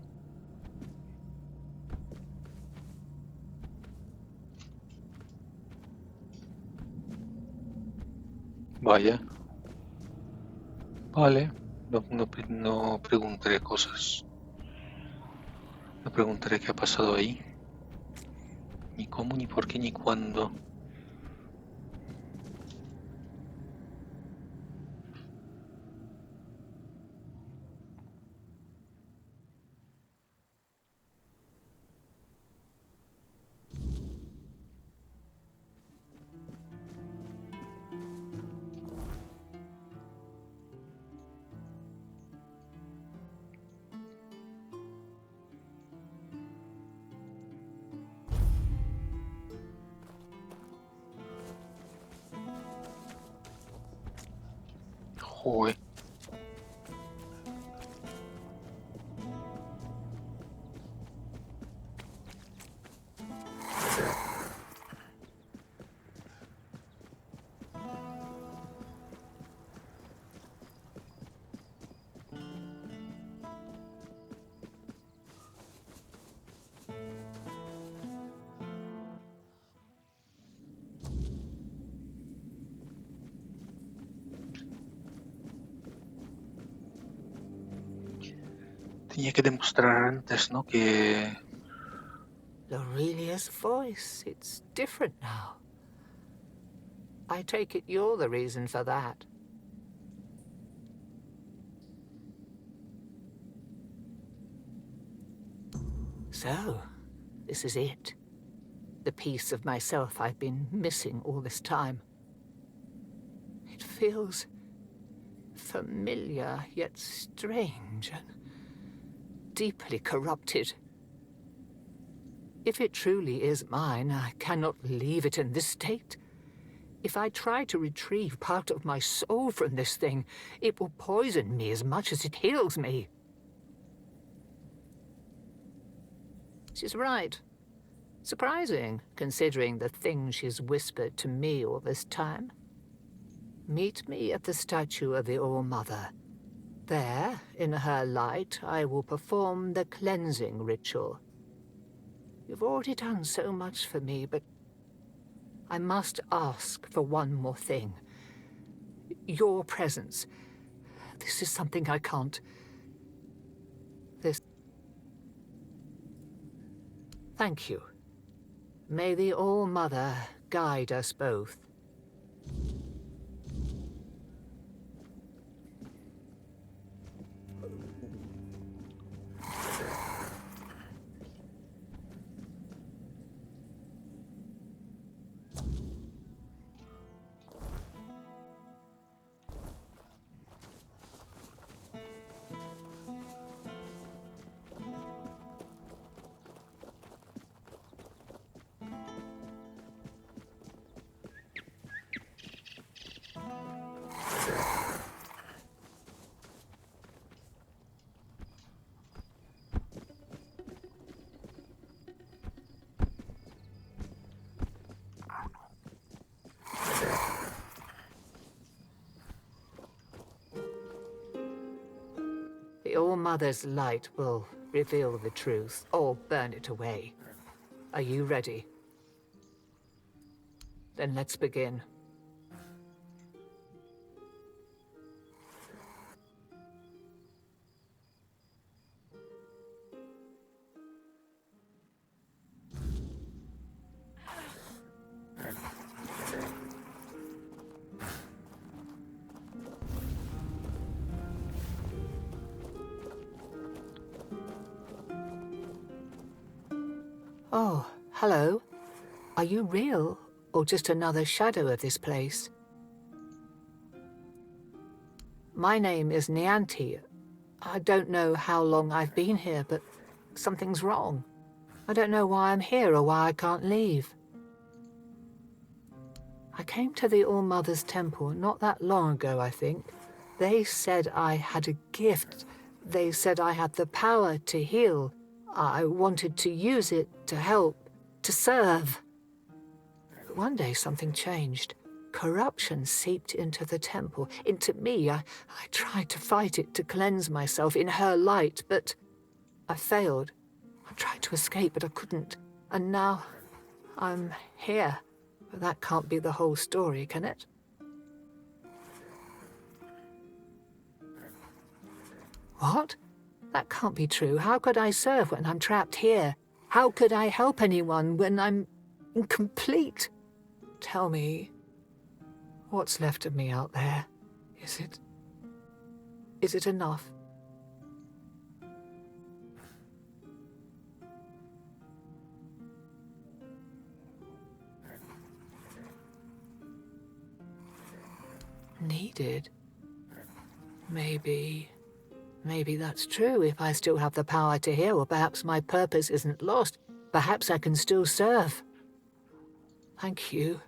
Vaya. Vale. No preguntaré cosas. No preguntaré qué ha pasado ahí. Ni cómo, ni por qué, ni cuándo. Joder. Tenía que demostrar antes, ¿no? Que... Lorelia's voice, it's different now. I take it you're the reason for that. So, this is it. The piece of myself I've been missing all this time. It feels familiar, yet strange and deeply corrupted. If it truly is mine, I cannot leave it in this state. If I try to retrieve part of my soul from this thing, it will poison me as much as it heals me. She's right. Surprising, considering the things she's whispered to me all this time. Meet me at the statue of the All-Mother. There, in her light, I will perform the cleansing ritual. You've already done so much for me, but I must ask for one more thing. Your presence. This is something I can't... Thank you. May the All-Mother guide us both. The All-Mother's light will reveal the truth, or burn it away. Are you ready? Then let's begin. Oh, hello. Are you real, or just another shadow of this place? My name is Nianti. I don't know how long I've been here, but something's wrong. I don't know why I'm here or why I can't leave. I came to the All-Mother's temple not that long ago, I think. They said I had a gift. They said I had the power to heal. I wanted to use it to help, to serve. But one day something changed. Corruption seeped into the temple, into me. I tried to fight it, to cleanse myself in her light, but I failed. I tried to escape, but I couldn't. And now I'm here. But that can't be the whole story, can it? What? That can't be true. How could I serve when I'm trapped here? How could I help anyone when I'm incomplete? Tell me, what's left of me out there? Is it enough? Needed? Maybe that's true if I still have the power to heal, or perhaps my purpose isn't lost. Perhaps I can still serve. Thank you.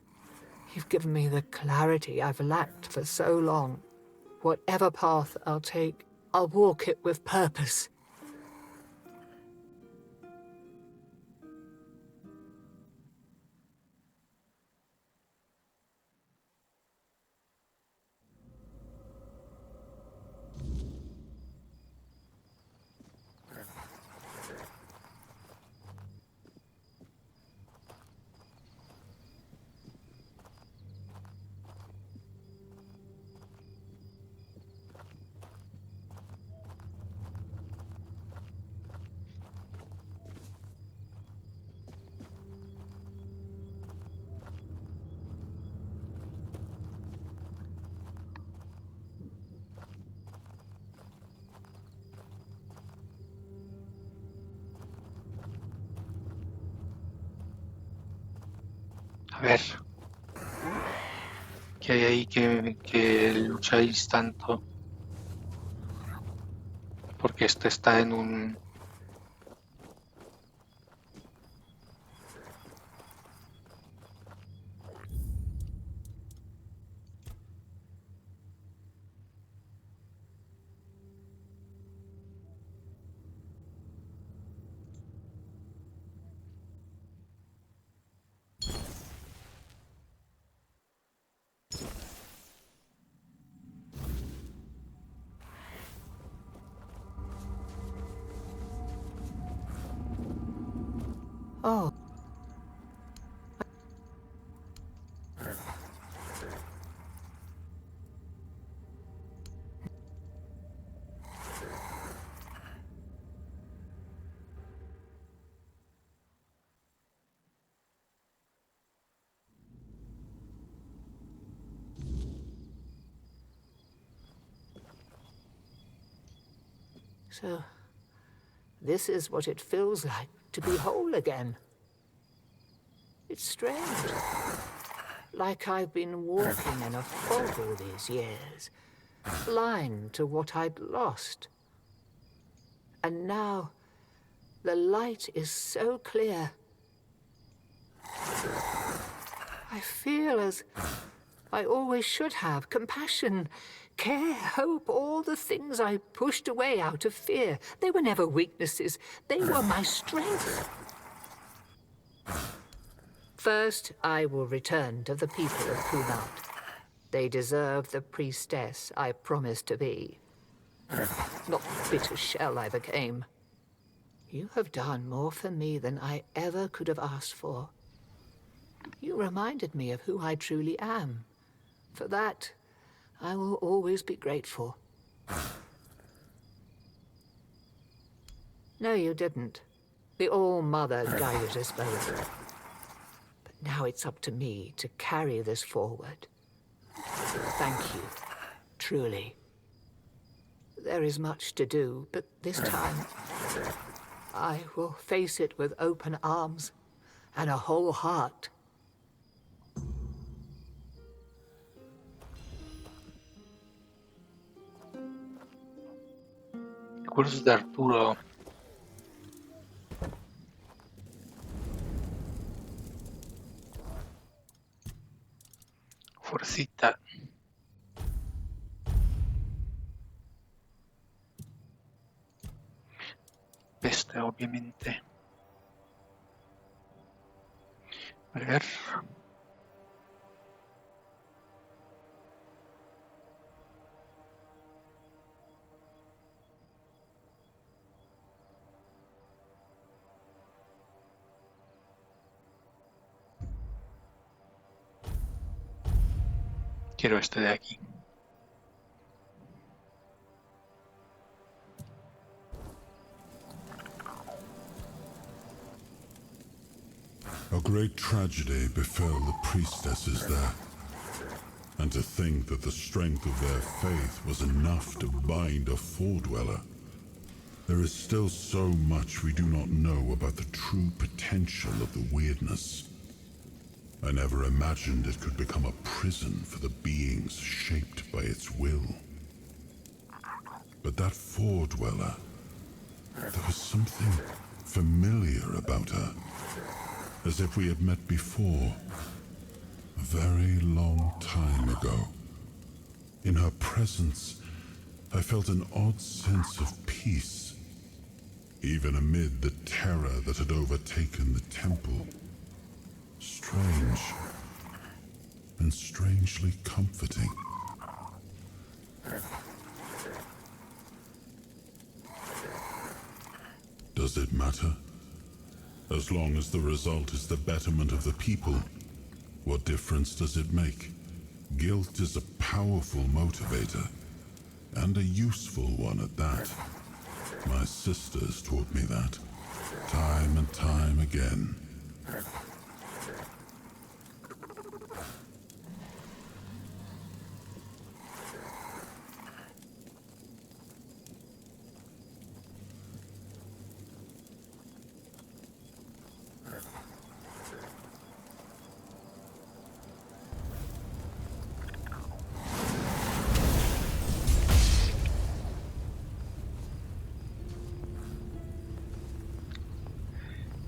You've given me the clarity I've lacked for so long. Whatever path I'll take, I'll walk it with purpose. A ver, ¿qué hay ahí que lucháis tanto? Porque este está en un... Oh. So, this is what it feels like to be whole again. It's strange. Like I've been walking in a fog all these years, blind to what I'd lost. And now, the light is so clear. I feel as I always should have. Compassion, care, hope, all the things I pushed away out of fear. They were never weaknesses. They were my strength. First, I will return to the people of Kunat. They deserve the priestess I promised to be. Not the bitter shell I became. You have done more for me than I ever could have asked for. You reminded me of who I truly am. For that, I will always be grateful. No, you didn't. The All-Mother guided us both. But now it's up to me to carry this forward. Thank you, truly. There is much to do, but this time, I will face it with open arms and a whole heart. ¿Recuerdas de Arturo? Fuercita. Peste, obviamente. A ver. Quiero este de aquí. A great tragedy befell the priestesses there, and to think that the strength of their faith was enough to bind a four-dweller. There is still so much we do not know about the true potential of the weirdness. I never imagined it could become a prison for the beings shaped by its will. But that four-dweller, there was something familiar about her, as if we had met before, a very long time ago. In her presence, I felt an odd sense of peace, even amid the terror that had overtaken the temple. Strange, and strangely comforting. Does it matter? As long as the result is the betterment of the people, what difference does it make? Guilt is a powerful motivator, and a useful one at that. My sisters taught me that, time and time again.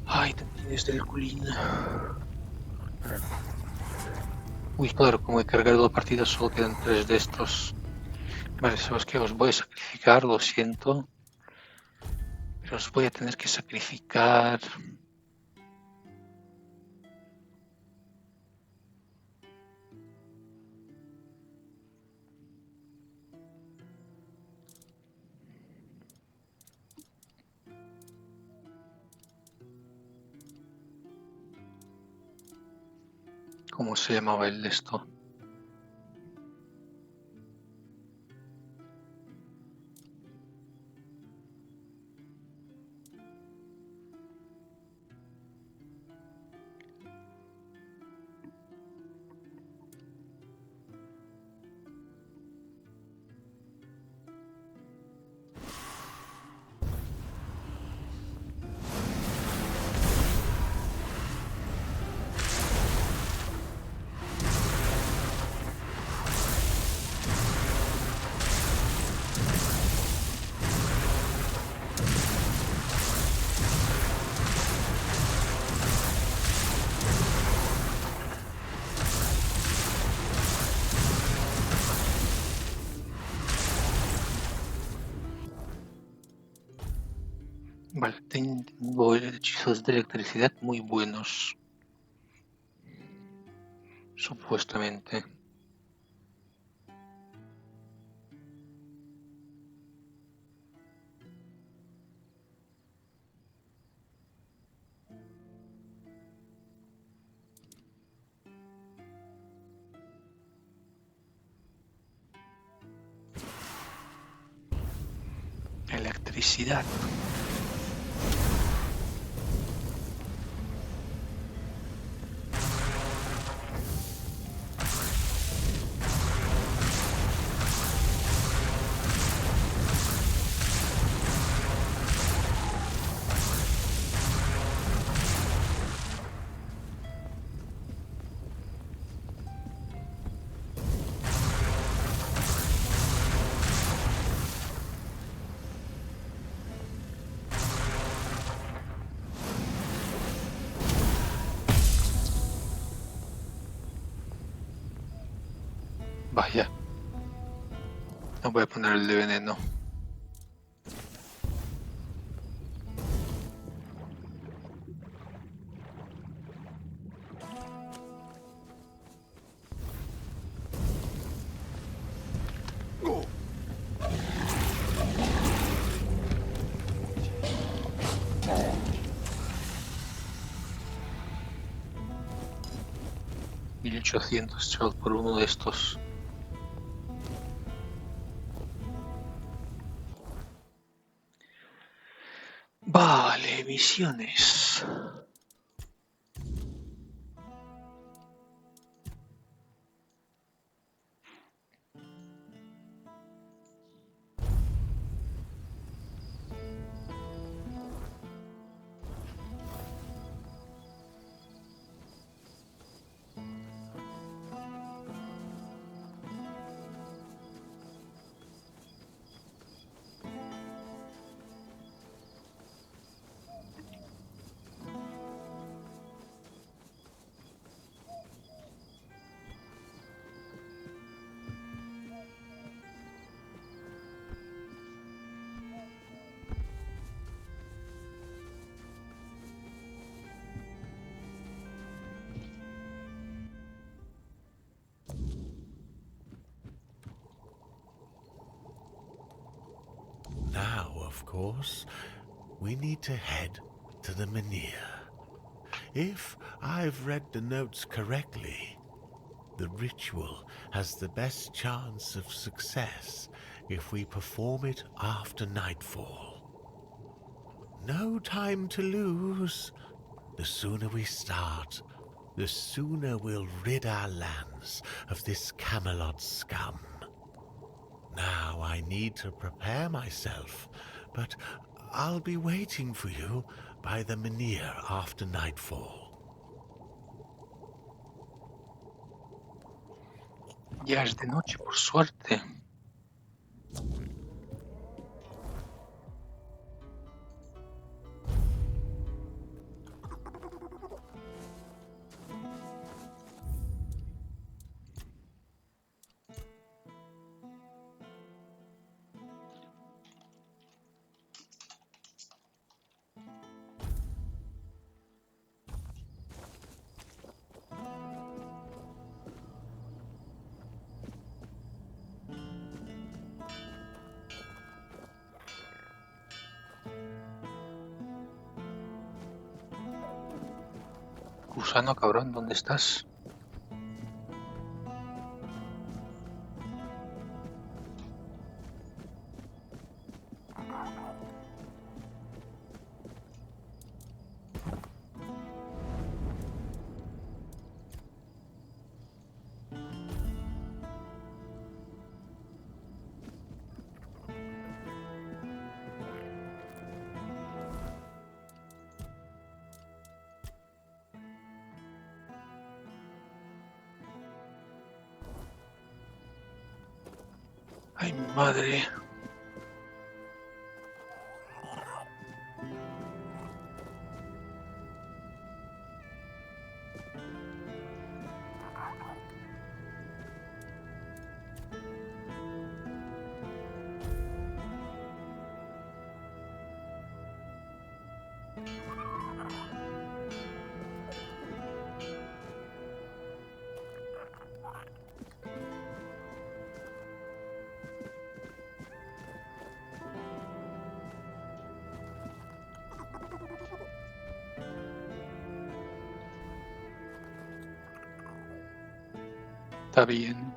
Ay, tienes del culín. Uy, claro, como he cargado la partida solo quedan 3 de estos. Vale, sabes que os voy a sacrificar, lo siento. Pero os voy a tener que sacrificar. ¿Cómo se llamaba el de esto? Vale, tengo hechizos de electricidad muy buenos. Supuestamente. Electricidad. Vaya. No voy a poner el de veneno. $1800 chavos por uno de estos. Vale, misiones. Now, of course, we need to head to the Menhir. If I've read the notes correctly, the ritual has the best chance of success if we perform it after nightfall. No time to lose. The sooner we start, the sooner we'll rid our lands of this Camelot scum. Now I need to prepare myself, but I'll be waiting for you by the Menhir after nightfall. Ya es de noche, por suerte. Gusano, cabrón, ¿dónde estás? Ay, madre. Está bien.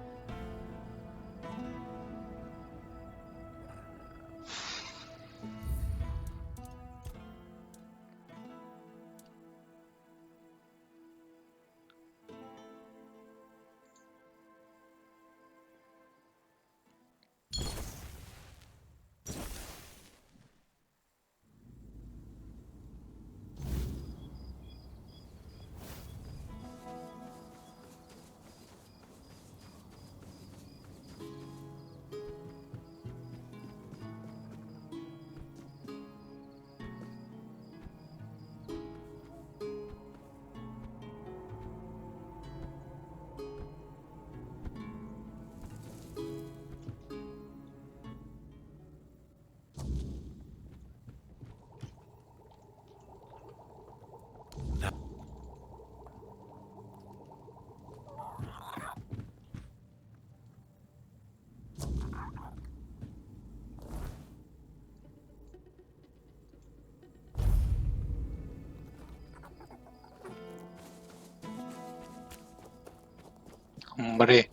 Hombre.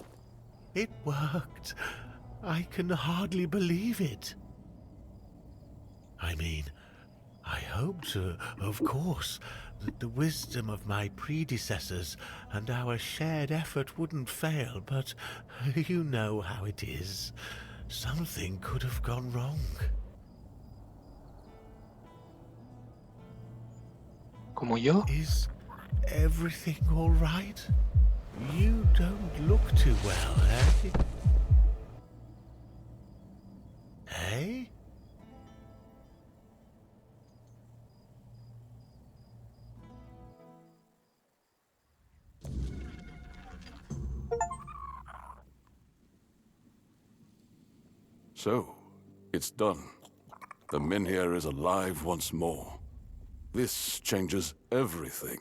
It worked. I can hardly believe it. I mean, I hoped, of course, that the wisdom of my predecessors and our shared effort wouldn't fail, but you know how it is. Something could have gone wrong. ¿Como yo? Is everything all right? You don't look too well, eh? Hey? So, it's done. The Minhir is alive once more. This changes everything.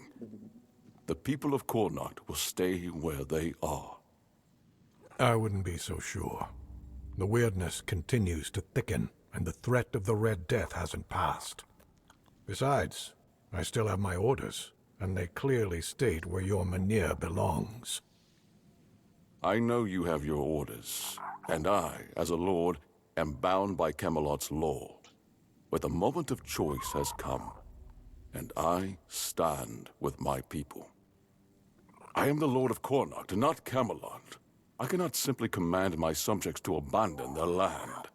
The people of Cornacht will stay where they are. I wouldn't be so sure. The weirdness continues to thicken, and the threat of the Red Death hasn't passed. Besides, I still have my orders, and they clearly state where your Mynheer belongs. I know you have your orders, and I, as a lord, am bound by Camelot's law. But the moment of choice has come, and I stand with my people. I am the Lord of Cornacht, and not Camelot. I cannot simply command my subjects to abandon their land.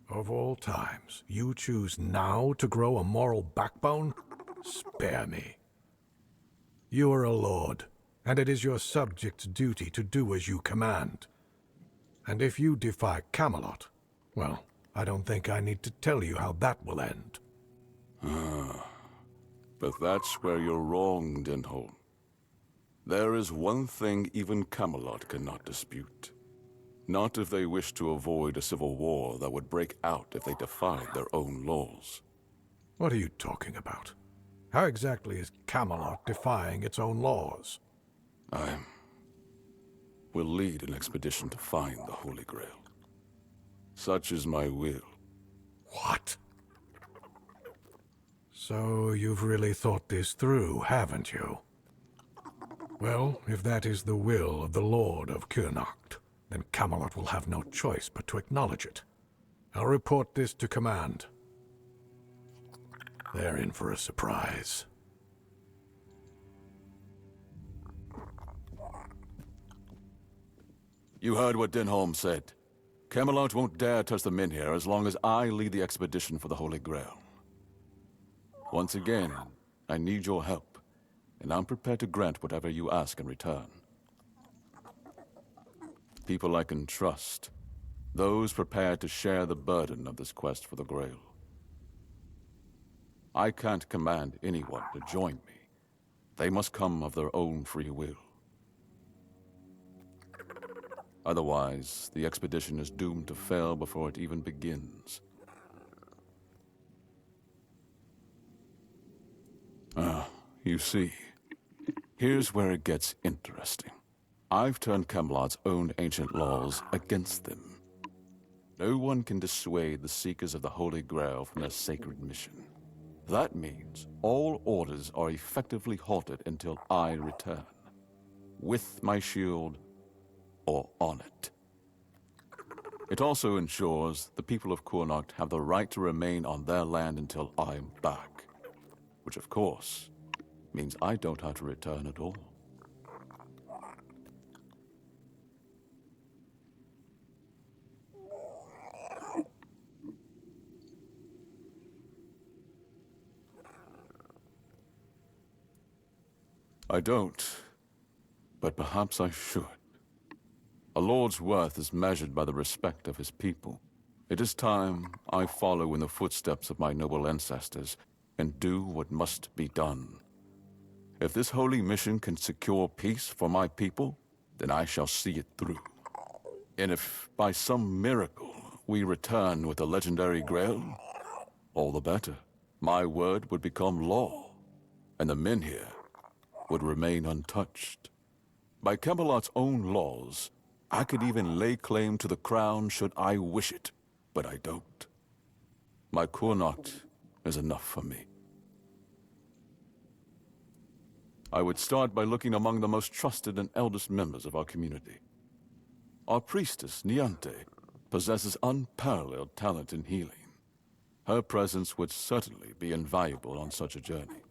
Of all times, you choose now to grow a moral backbone? Spare me. You are a lord, and it is your subjects' duty to do as you command. And if you defy Camelot, well, I don't think I need to tell you how that will end. But that's where you're wrong, Denholm. There is one thing even Camelot cannot dispute. Not if they wish to avoid a civil war that would break out if they defied their own laws. What are you talking about? How exactly is Camelot defying its own laws? I will lead an expedition to find the Holy Grail. Such is my will. What? So you've really thought this through, haven't you? Well, if that is the will of the Lord of Cornacht, then Camelot will have no choice but to acknowledge it. I'll report this to command. They're in for a surprise. You heard what Denholm said. Camelot won't dare touch the Minhir as long as I lead the expedition for the Holy Grail. Once again, I need your help, and I'm prepared to grant whatever you ask in return. People I can trust, those prepared to share the burden of this quest for the Grail. I can't command anyone to join me. They must come of their own free will. Otherwise, the expedition is doomed to fail before it even begins. You see, here's where it gets interesting. I've turned Camelot's own ancient laws against them. No one can dissuade the seekers of the Holy Grail from their sacred mission. That means all orders are effectively halted until I return. With my shield, or on it. It also ensures the people of Kurnocht have the right to remain on their land until I'm back. Which, of course, means I don't have to return at all. I don't, but perhaps I should. A lord's worth is measured by the respect of his people. It is time I follow in the footsteps of my noble ancestors and do what must be done. If this holy mission can secure peace for my people, then I shall see it through. And if by some miracle we return with the legendary Grail, all the better. My word would become law, and the men here would remain untouched. By Camelot's own laws, I could even lay claim to the crown should I wish it, but I don't. My Kurnocht is enough for me. I would start by looking among the most trusted and eldest members of our community. Our priestess, Niante, possesses unparalleled talent in healing. Her presence would certainly be invaluable on such a journey.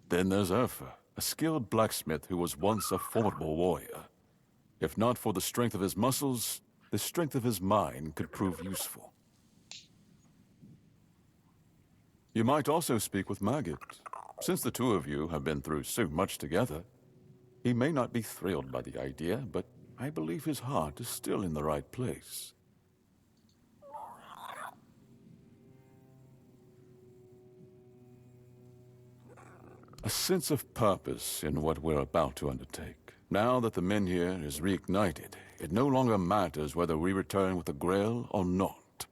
Then there's Urfa, a skilled blacksmith who was once a formidable warrior. If not for the strength of his muscles, the strength of his mind could prove useful. You might also speak with Maggot. Since the two of you have been through so much together, he may not be thrilled by the idea, but I believe his heart is still in the right place. A sense of purpose in what we're about to undertake. Now that the men here is reignited, it no longer matters whether we return with the Grail or not.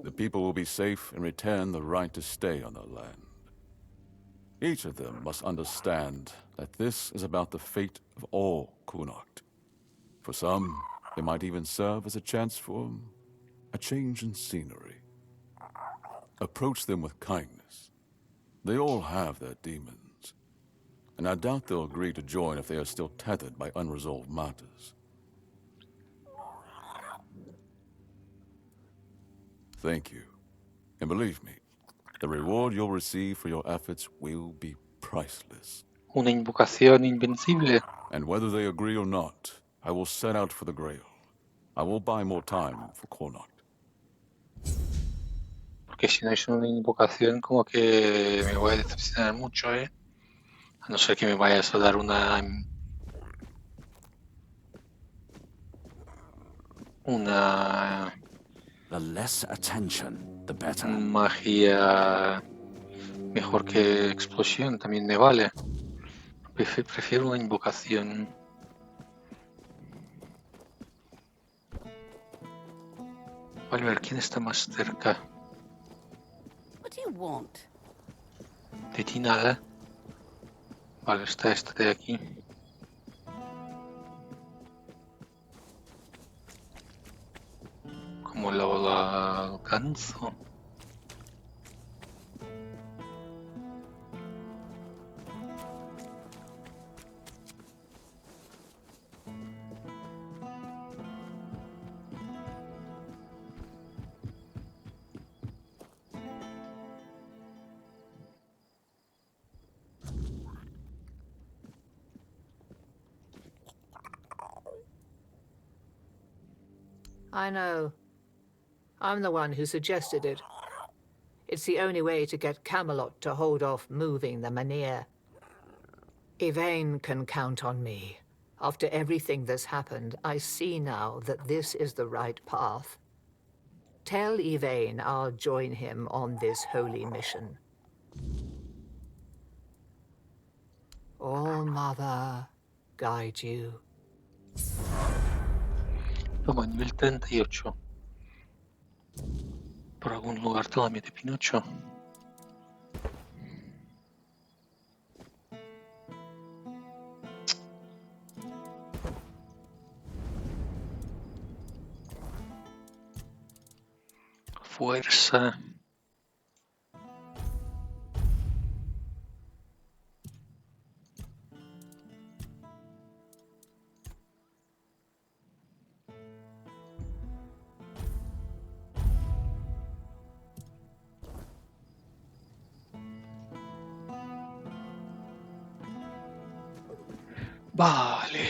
The people will be safe and retain the right to stay on their land. Each of them must understand that this is about the fate of all Kurnocht. For some, it might even serve as a chance for a change in scenery. Approach them with kindness. They all have their demons, and I doubt they'll agree to join if they are still tethered by unresolved matters. Thank you. And believe me, the reward you'll receive for your efforts will be priceless. Una invocación invencible. And whether they agree or not, I will set out for the Grail. I will buy more time for Kurnocht. Porque si no es una invocación, como que me voy a decepcionar mucho, ¿eh? A no ser que me vayas a dar una The less attention, the better. magia mejor que explosión, también me vale. Prefiero una invocación. Vale, a ver quién está más cerca. What do you want? De ti nada. Vale, está esta de aquí. ¿Cómo la alcanzo? I know. I'm the one who suggested it. It's the only way to get Camelot to hold off moving the Manir. Yvain can count on me. After everything that's happened, I see now that this is the right path. Tell Yvain I'll join him on this holy mission. All Mother guide you. Toma, nivel 38. Por algún lugar te la mete Pinocho. fuerza. Vale.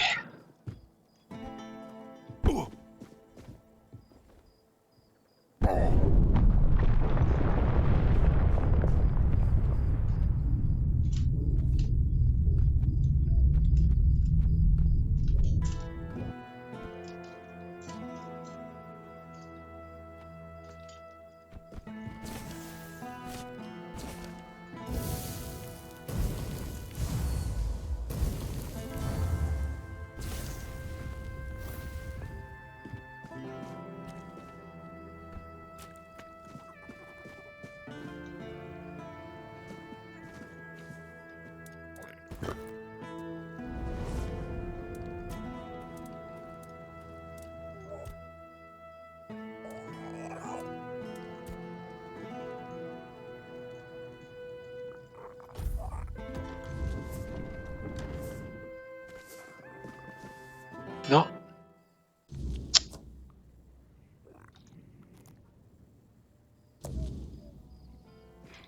No.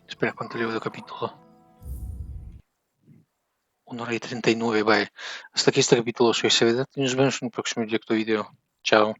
Espera, ¿cuánto llevo de capítulo? 1 hora y 39, vale. Hasta aquí este capítulo. Soy Sevedat y nos vemos en el próximo directo vídeo. Chao.